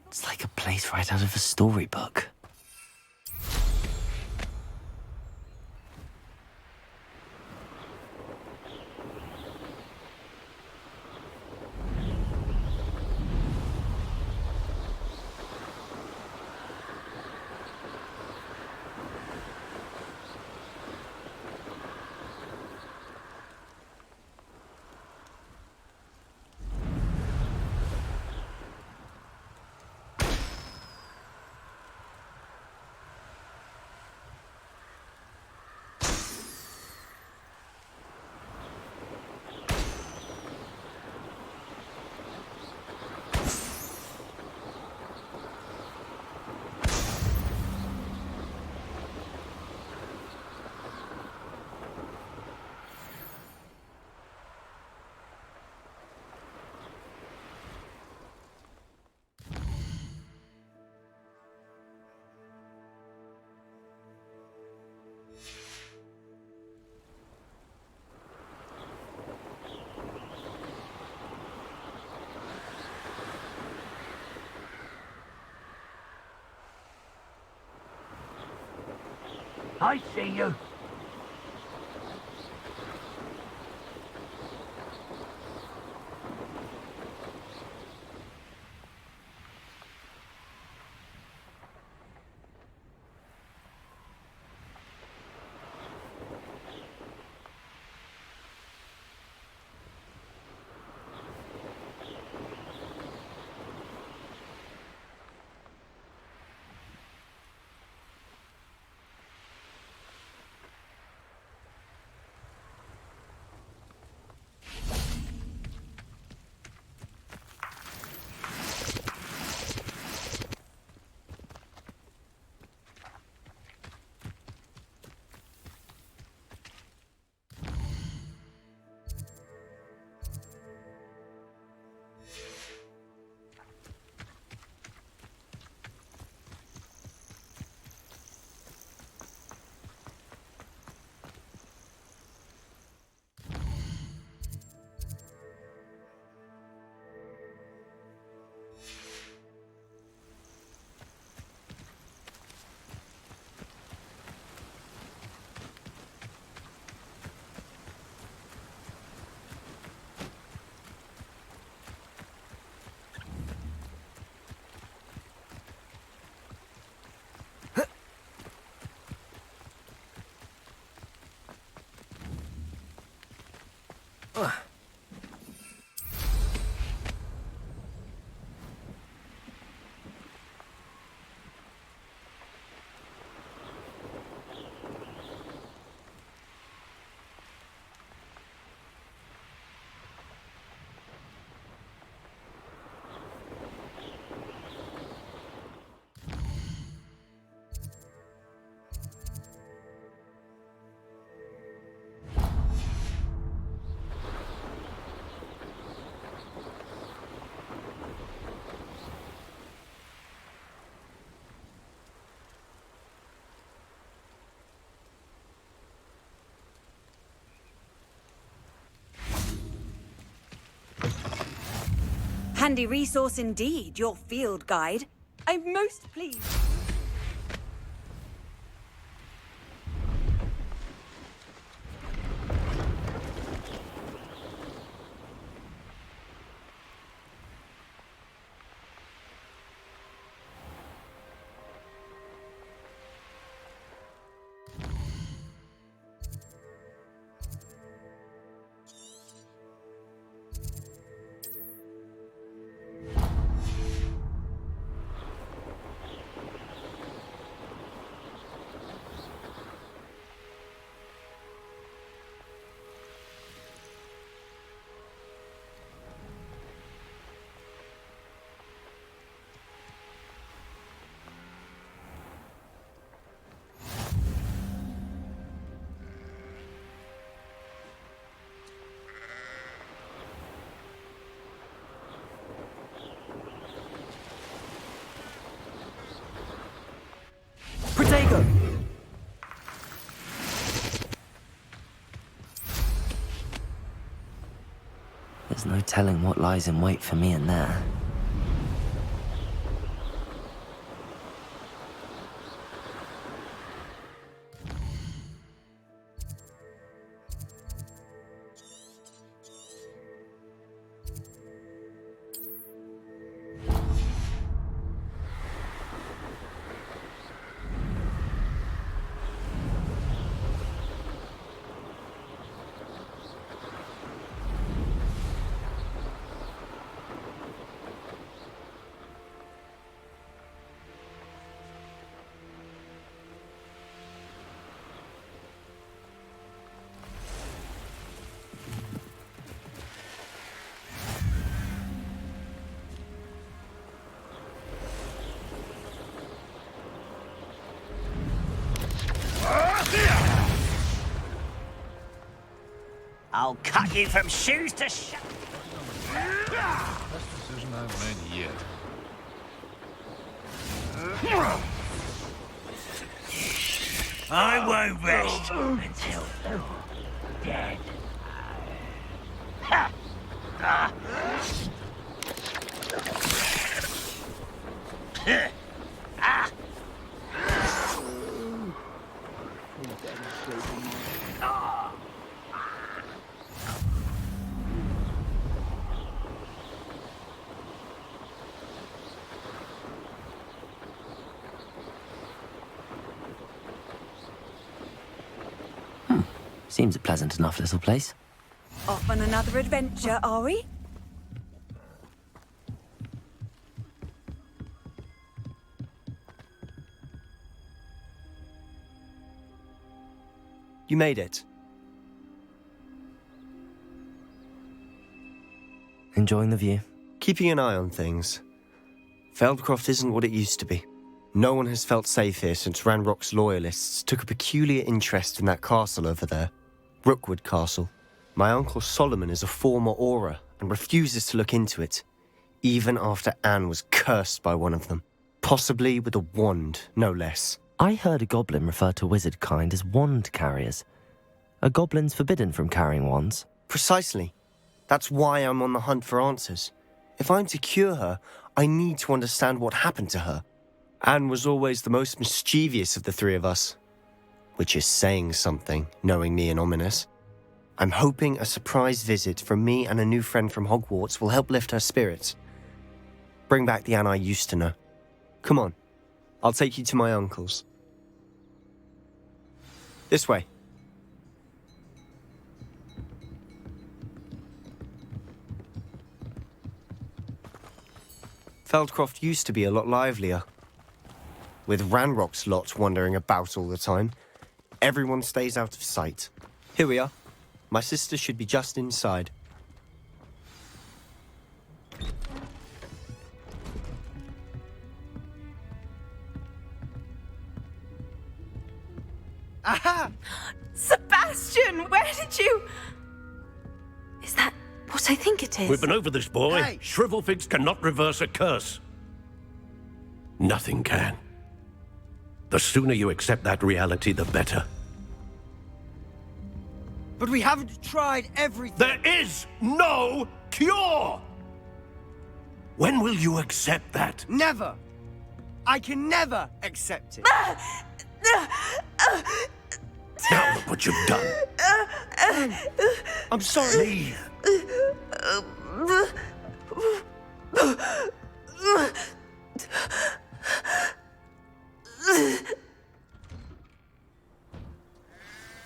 It's like a place right out of a storybook. I see you. Handy resource indeed, your field guide. I'm most pleased. Protego! There's no telling what lies in wait for me in there. I'll cut you from shoes to Best decision I've made yet. I won't rest until you're dead. Ha! Ah! Ah! Seems a pleasant enough little place. Off on another adventure, are we? You made it. Enjoying the view. Keeping an eye on things. Feldcroft isn't what it used to be. No one has felt safe here since Ranrock's loyalists took a peculiar interest in that castle over there. Rookwood Castle. My uncle Solomon is a former Auror and refuses to look into it, even after Anne was cursed by one of them. Possibly with a wand, no less. I heard a goblin refer to wizard kind as wand carriers. Are goblins forbidden from carrying wands? Precisely. That's why I'm on the hunt for answers. If I'm to cure her, I need to understand what happened to her. Anne was always the most mischievous of the three of us. Which is saying something, knowing me and Ominous. I'm hoping a surprise visit from me and a new friend from Hogwarts will help lift her spirits. Bring back the Anne I used to know. Come on, I'll take you to my uncle's. This way. Feldcroft used to be a lot livelier. With Ranrock's lot wandering about all the time, everyone stays out of sight. Here we are. My sister should be just inside. Aha! Sebastian, where did you... Is that what I think it is? We've been over this, boy. Hey. Shrivelfigs cannot reverse a curse. Nothing can. The sooner you accept that reality, the better. But we haven't tried everything. There is no cure! When will you accept that? Never! I can never accept it. Now look what you've done. I'm sorry.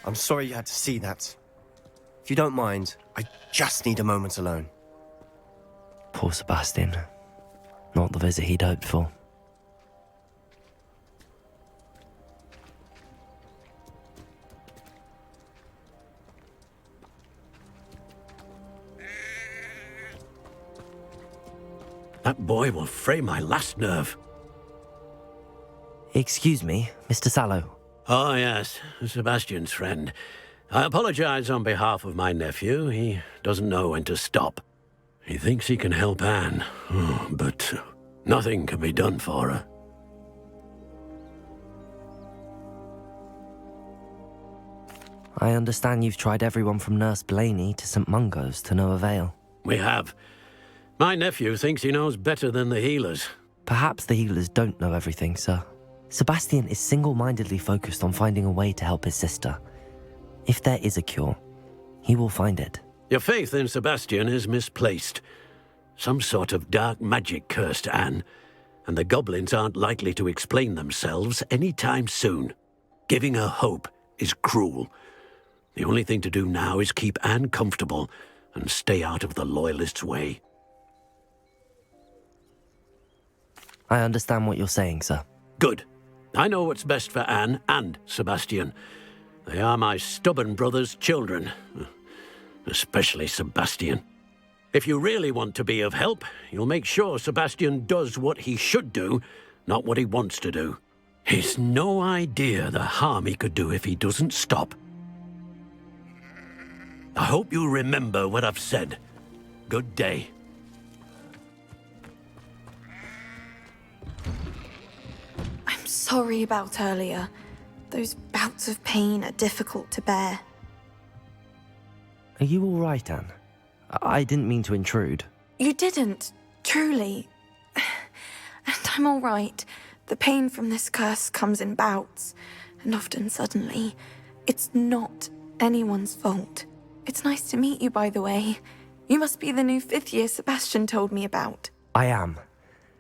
I'm sorry you had to see that. If you don't mind, I just need a moment alone. Poor Sebastian. Not the visit he'd hoped for. That boy will fray my last nerve. Excuse me, Mr. Sallow. Oh, yes, Sebastian's friend. I apologize on behalf of my nephew. He doesn't know when to stop. He thinks he can help Anne, but nothing can be done for her. I understand you've tried everyone from Nurse Blaney to St. Mungo's to no avail. We have. My nephew thinks he knows better than the healers. Perhaps the healers don't know everything, sir. Sebastian is single-mindedly focused on finding a way to help his sister. If there is a cure, he will find it. Your faith in Sebastian is misplaced. Some sort of dark magic cursed Anne, and the goblins aren't likely to explain themselves anytime soon. Giving her hope is cruel. The only thing to do now is keep Anne comfortable and stay out of the Loyalists' way. I understand what you're saying, sir. Good. I know what's best for Anne and Sebastian. They are my stubborn brother's children. Especially Sebastian. If you really want to be of help, you'll make sure Sebastian does what he should do, not what he wants to do. He's no idea the harm he could do if he doesn't stop. I hope you remember what I've said. Good day. I'm sorry about earlier. Those bouts of pain are difficult to bear. Are you all right, Anne? I didn't mean to intrude. You didn't, truly. And I'm all right. The pain from this curse comes in bouts, and often suddenly. It's not anyone's fault. It's nice to meet you, by the way. You must be the new 5th year Sebastian told me about. I am.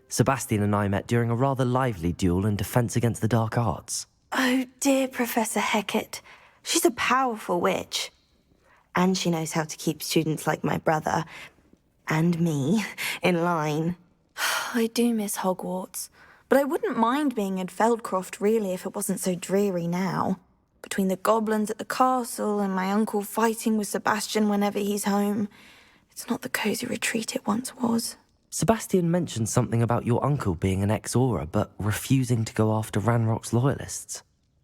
Sebastian and I met during a rather lively duel in Defense Against the Dark Arts. Oh, dear Professor Hecat. She's a powerful witch. And she knows how to keep students like my brother, and me, in line. I do miss Hogwarts, but I wouldn't mind being in Feldcroft, really, if it wasn't so dreary now. Between the goblins at the castle and my uncle fighting with Sebastian whenever he's home, it's not the cosy retreat it once was. Sebastian mentioned something about your uncle being an ex-Aura, but refusing to go after Ranrock's loyalists.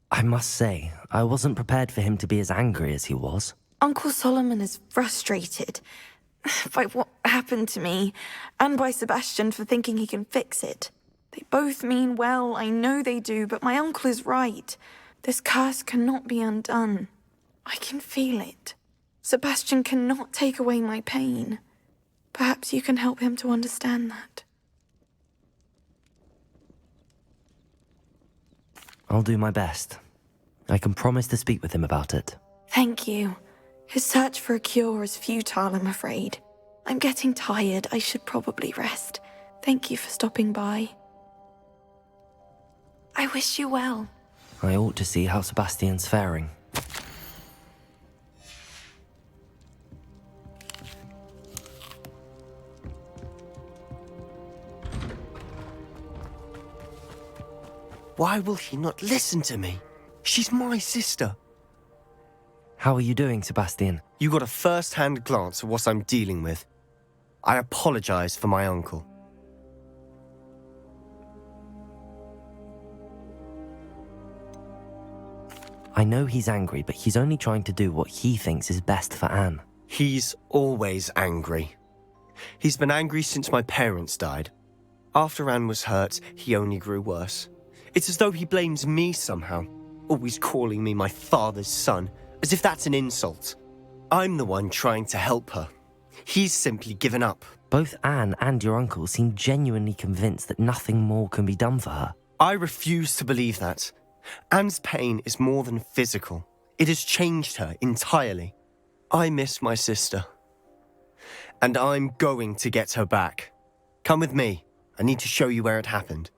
I must say, I wasn't prepared for him to be as angry as he was. Uncle Solomon is frustrated by what happened to me, and by Sebastian for thinking he can fix it. They both mean well, I know they do, but my uncle is right. This curse cannot be undone. I can feel it. Sebastian cannot take away my pain. Perhaps you can help him to understand that. I'll do my best. I can promise to speak with him about it. Thank you. His search for a cure is futile, I'm afraid. I'm getting tired. I should probably rest. Thank you for stopping by. I wish you well. I ought to see how Sebastian's faring. Why will he not listen to me? She's my sister. How are you doing, Sebastian? You got a first-hand glance at what I'm dealing with. I apologize for my uncle. I know he's angry, but he's only trying to do what he thinks is best for Anne. He's always angry. He's been angry since my parents died. After Anne was hurt, he only grew worse. It's as though he blames me somehow, always calling me my father's son, as if that's an insult. I'm the one trying to help her. He's simply given up, Both Anne and your uncle seem genuinely convinced that nothing more can be done for her. I refuse to believe that. Anne's pain is more than physical. It has changed her entirely. I miss my sister. And I'm going to get her back. Come with me. I need to show you where it happened.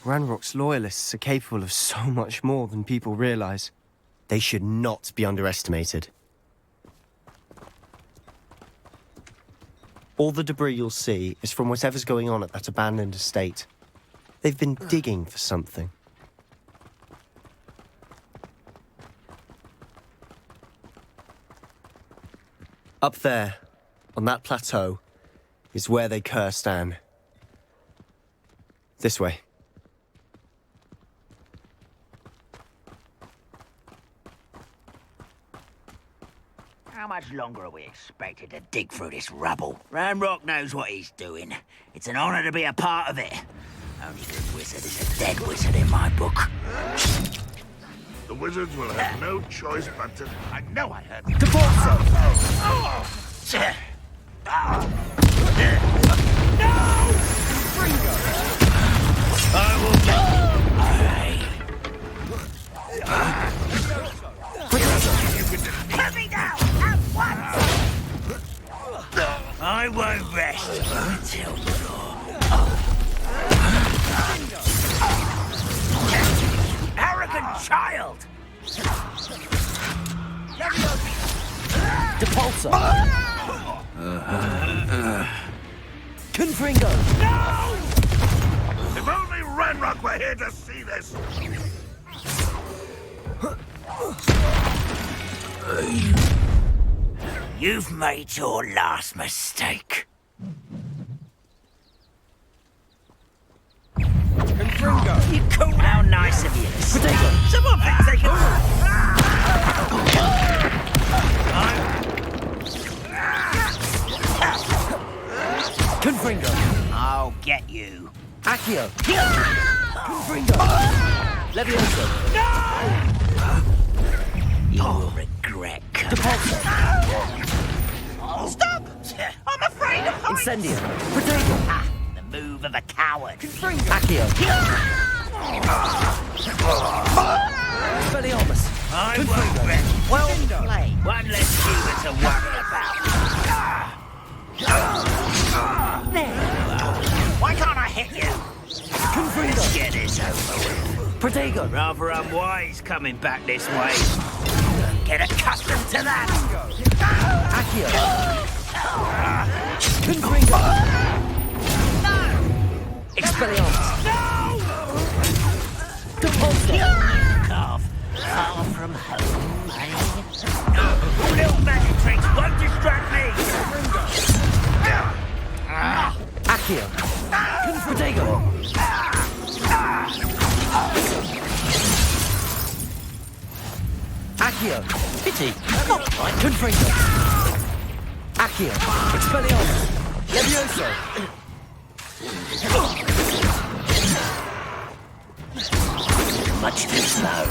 Ranrock's loyalists are capable of so much more than people realize. They should not be underestimated. All the debris you'll see is from whatever's going on at that abandoned estate. They've been digging for something. Up there, on that plateau, is where they cursed Anne. This way. How much longer are we expected to dig through this rubble? Ranrock knows what he's doing. It's an honor to be a part of it. Only good wizard is a dead wizard in my book. The wizards will have no choice but to... I know I heard... I will get Put me down at once! I won't rest until arrogant child! Depulsor! Confringo! No! If only Ranrock were here to see this! You've made your last mistake. Confringo! You cool. How nice of you. Someone thinks they can... Confringo! I'll get you. Accio! Confringo! Levioso! No! You'll regret Depulsor! Stop! I'm afraid of heights! Incendio! Protego! Ah, the move of a coward. Confringo! Accio! Expelliarmus! I won't rest. Well played. One less human to worry about. There. Why can't I hit you? Confringo! Let's get this over with. Protego! Rather unwise coming back this way. Get accustomed to that. Accio! Confringo! No! Expelliarmus! No! Depulsor! Calf, far from home, eh? Little magic tricks won't distract me. Accio! Protego! Accio! Pity. Not quite. Confringo! Accio! Expelliarmus! Levioso! Much too slow.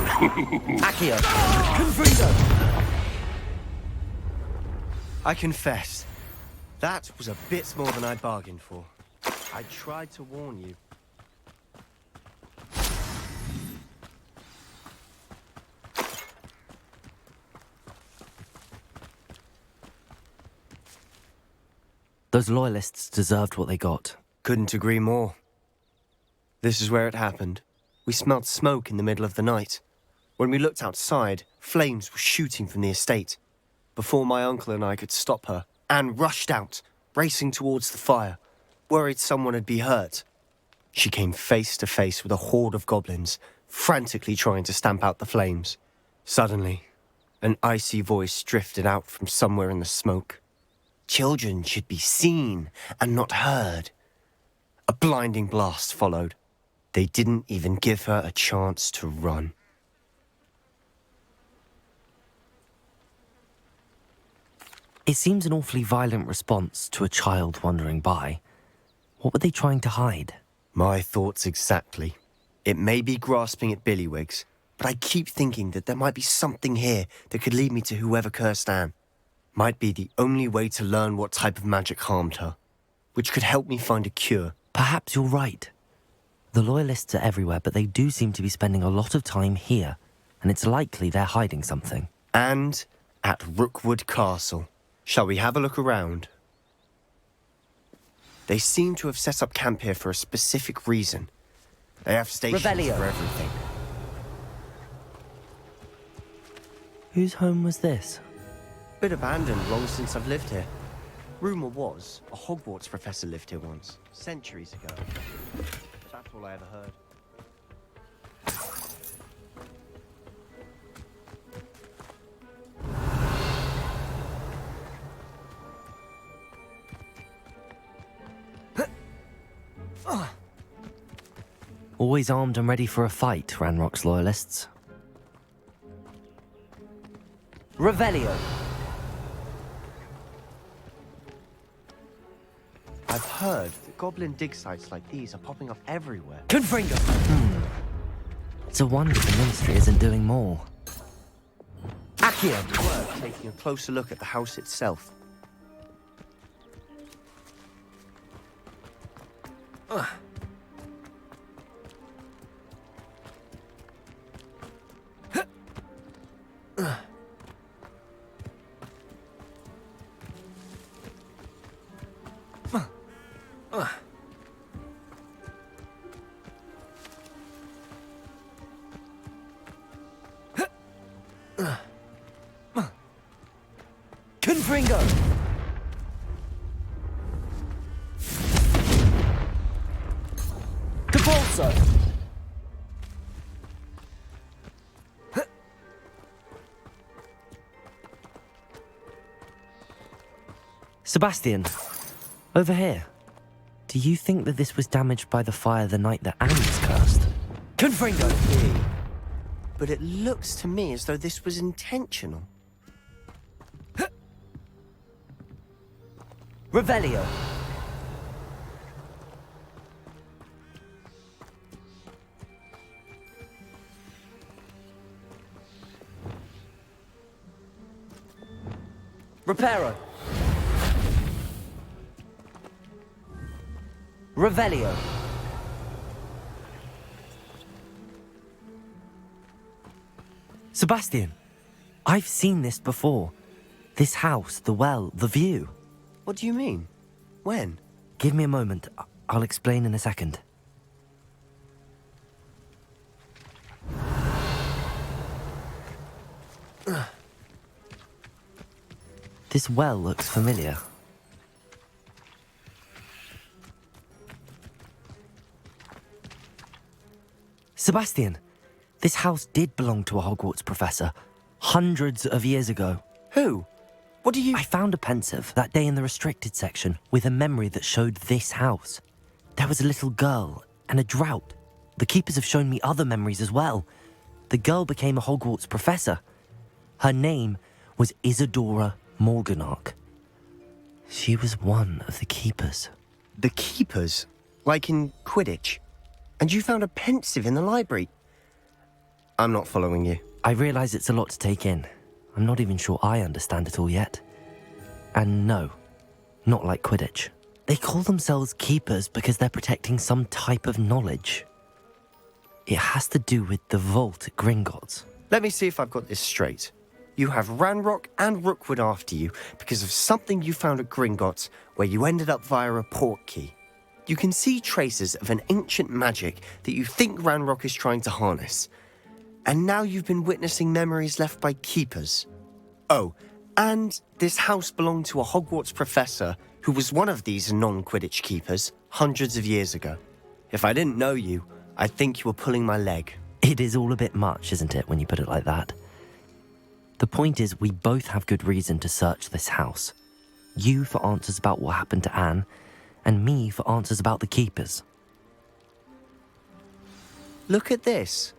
Accio! Confringo! I confess, that was a bit more than I bargained for. I tried to warn you. Those loyalists deserved what they got. Couldn't agree more. This is where it happened. We smelled smoke in the middle of the night. When we looked outside, flames were shooting from the estate. Before my uncle and I could stop her, Anne rushed out, racing towards the fire, worried someone had been hurt. She came face to face with a horde of goblins, frantically trying to stamp out the flames. Suddenly, an icy voice drifted out from somewhere in the smoke. Children should be seen and not heard. A blinding blast followed. They didn't even give her a chance to run. It seems an awfully violent response to a child wandering by. What were they trying to hide? My thoughts exactly. It may be grasping at billywhigs, but I keep thinking that there might be something here that could lead me to whoever cursed Anne. might be the only way to learn what type of magic harmed her, which could help me find a cure. Perhaps you're right. The Loyalists are everywhere, but they do seem to be spending a lot of time here, and it's likely they're hiding something. And at Rookwood Castle. Shall we have a look around? They seem to have set up camp here for a specific reason. They have stations Revelio. for everything. Whose home was this? Been abandoned long since I've lived here. Rumour was a Hogwarts professor lived here once, centuries ago. That's all I ever heard. Always armed and ready for a fight, Ranrock's Loyalists. Revelio. I've heard that goblin dig sites like these are popping up everywhere. Confringo! It's a wonder the Ministry isn't doing more. Accio! Worth taking a closer look at the house itself. Confringo! Capolso! Sebastian, over here. Do you think that this was damaged by the fire the night that Anne was cursed? Confringo! But it looks to me as though this was intentional. Revelio. Reparo. Revelio. Sebastian, I've seen this before. This house, the well, the view. What do you mean? When? Give me a moment. I'll explain in a second. This well looks familiar. Sebastian, this house did belong to a Hogwarts professor, hundreds of years ago. Who? What do you... I found a pensive that day in the restricted section with a memory that showed this house. There was a little girl and a drought. The keepers have shown me other memories as well. The girl became a Hogwarts professor. Her name was Isadora Morganach. She was one of the keepers. The keepers? Like in Quidditch? And you found a pensive in the library? I'm not following you. I realise it's a lot to take in. I'm not even sure I understand it all yet. And no, not like Quidditch. They call themselves keepers because they're protecting some type of knowledge. It has to do with the vault at Gringotts. Let me see if I've got this straight. You have Ranrock and Rookwood after you because of something you found at Gringotts where you ended up via a port key. You can see traces of an ancient magic that you think Ranrock is trying to harness. And now you've been witnessing memories left by keepers. Oh, and this house belonged to a Hogwarts professor who was one of these non-Quidditch keepers hundreds of years ago. If I didn't know you, I'd think you were pulling my leg. It is all a bit much, isn't it, when you put it like that? The point is, we both have good reason to search this house. You for answers about what happened to Anne, and me for answers about the keepers. Look at this.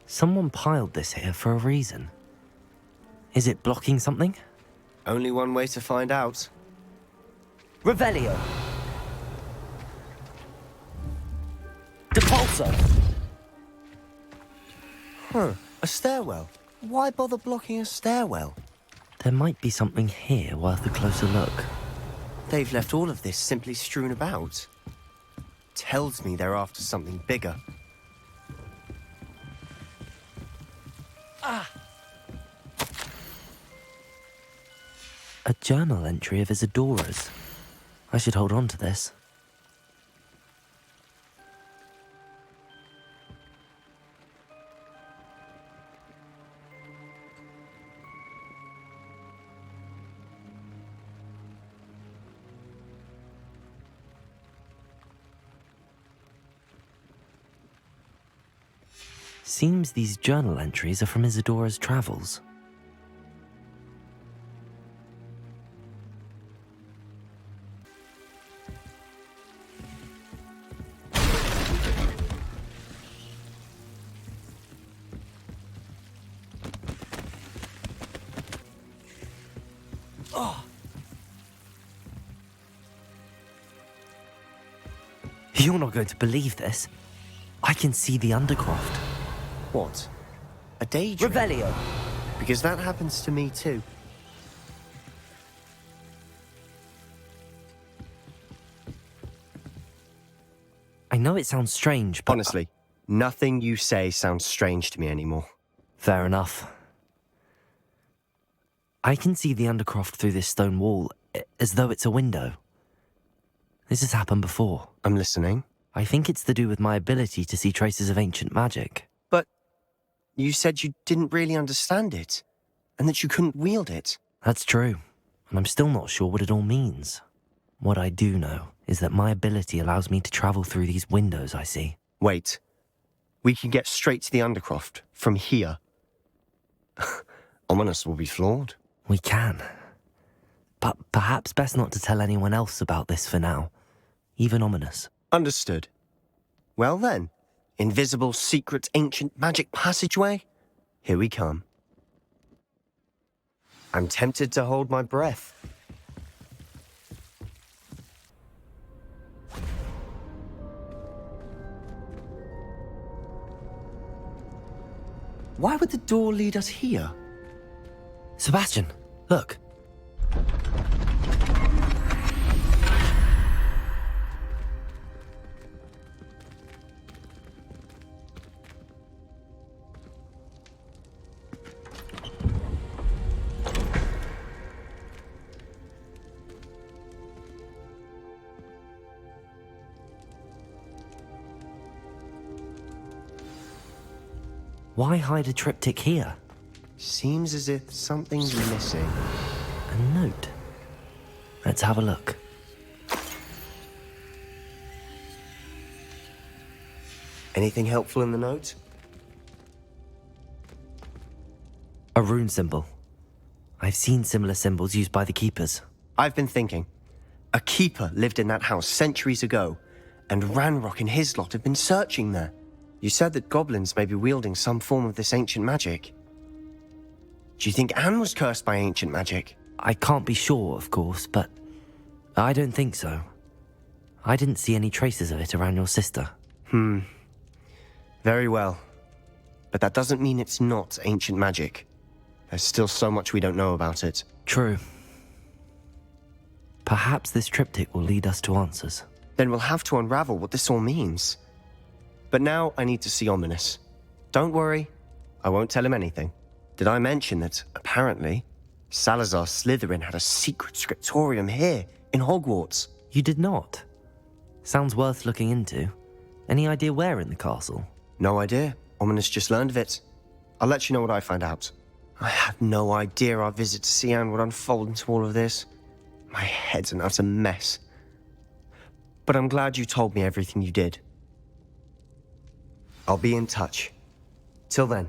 Someone piled this here for a reason. Is it blocking something? Only one way to find out. Revelio. Depulso. Huh, a stairwell. Why bother blocking a stairwell? There might be something here worth a closer look. They've left all of this simply strewn about. Tells me they're after something bigger. A journal entry of Isadora's. I should hold on to this. Seems these journal entries are from Isadora's travels. You're not going to believe this. I can see the Undercroft. What? A daydream? Revelio. Because that happens to me too. I know it sounds strange, but... Honestly, nothing you say sounds strange to me anymore. Fair enough. I can see the Undercroft through this stone wall, as though it's a window. This has happened before. I'm listening. I think it's to do with my ability to see traces of ancient magic. But you said you didn't really understand it, and that you couldn't wield it. That's true, and I'm still not sure what it all means. What I do know is that my ability allows me to travel through these windows I see. Wait. We can get straight to the Undercroft from here. Ominous will be flawed. We can. But perhaps best not to tell anyone else about this for now. Even Ominous. Understood. Well then, invisible, secret, ancient magic passageway? Here we come. I'm tempted to hold my breath. Why would the door lead us here? Sebastian, look. Why hide a triptych here? Seems as if something's missing. A note. Let's have a look. Anything helpful in the note? A rune symbol. I've seen similar symbols used by the keepers. I've been thinking. A keeper lived in that house centuries ago, and Ranrock and his lot have been searching there. You said that goblins may be wielding some form of this ancient magic. Do you think Anne was cursed by ancient magic? I can't be sure, of course, but I don't think so. I didn't see any traces of it around your sister. Very well. But that doesn't mean it's not ancient magic. There's still so much we don't know about it. True. Perhaps this triptych will lead us to answers. Then we'll have to unravel what this all means. But now I need to see Ominous. Don't worry, I won't tell him anything. Did I mention that, apparently, Salazar Slytherin had a secret scriptorium here in Hogwarts? You did not? Sounds worth looking into. Any idea where in the castle? No idea. Ominous just learned of it. I'll let you know what I find out. I had no idea our visit to Sian would unfold into all of this. My head's an utter mess. But I'm glad you told me everything you did. I'll be in touch. Till then.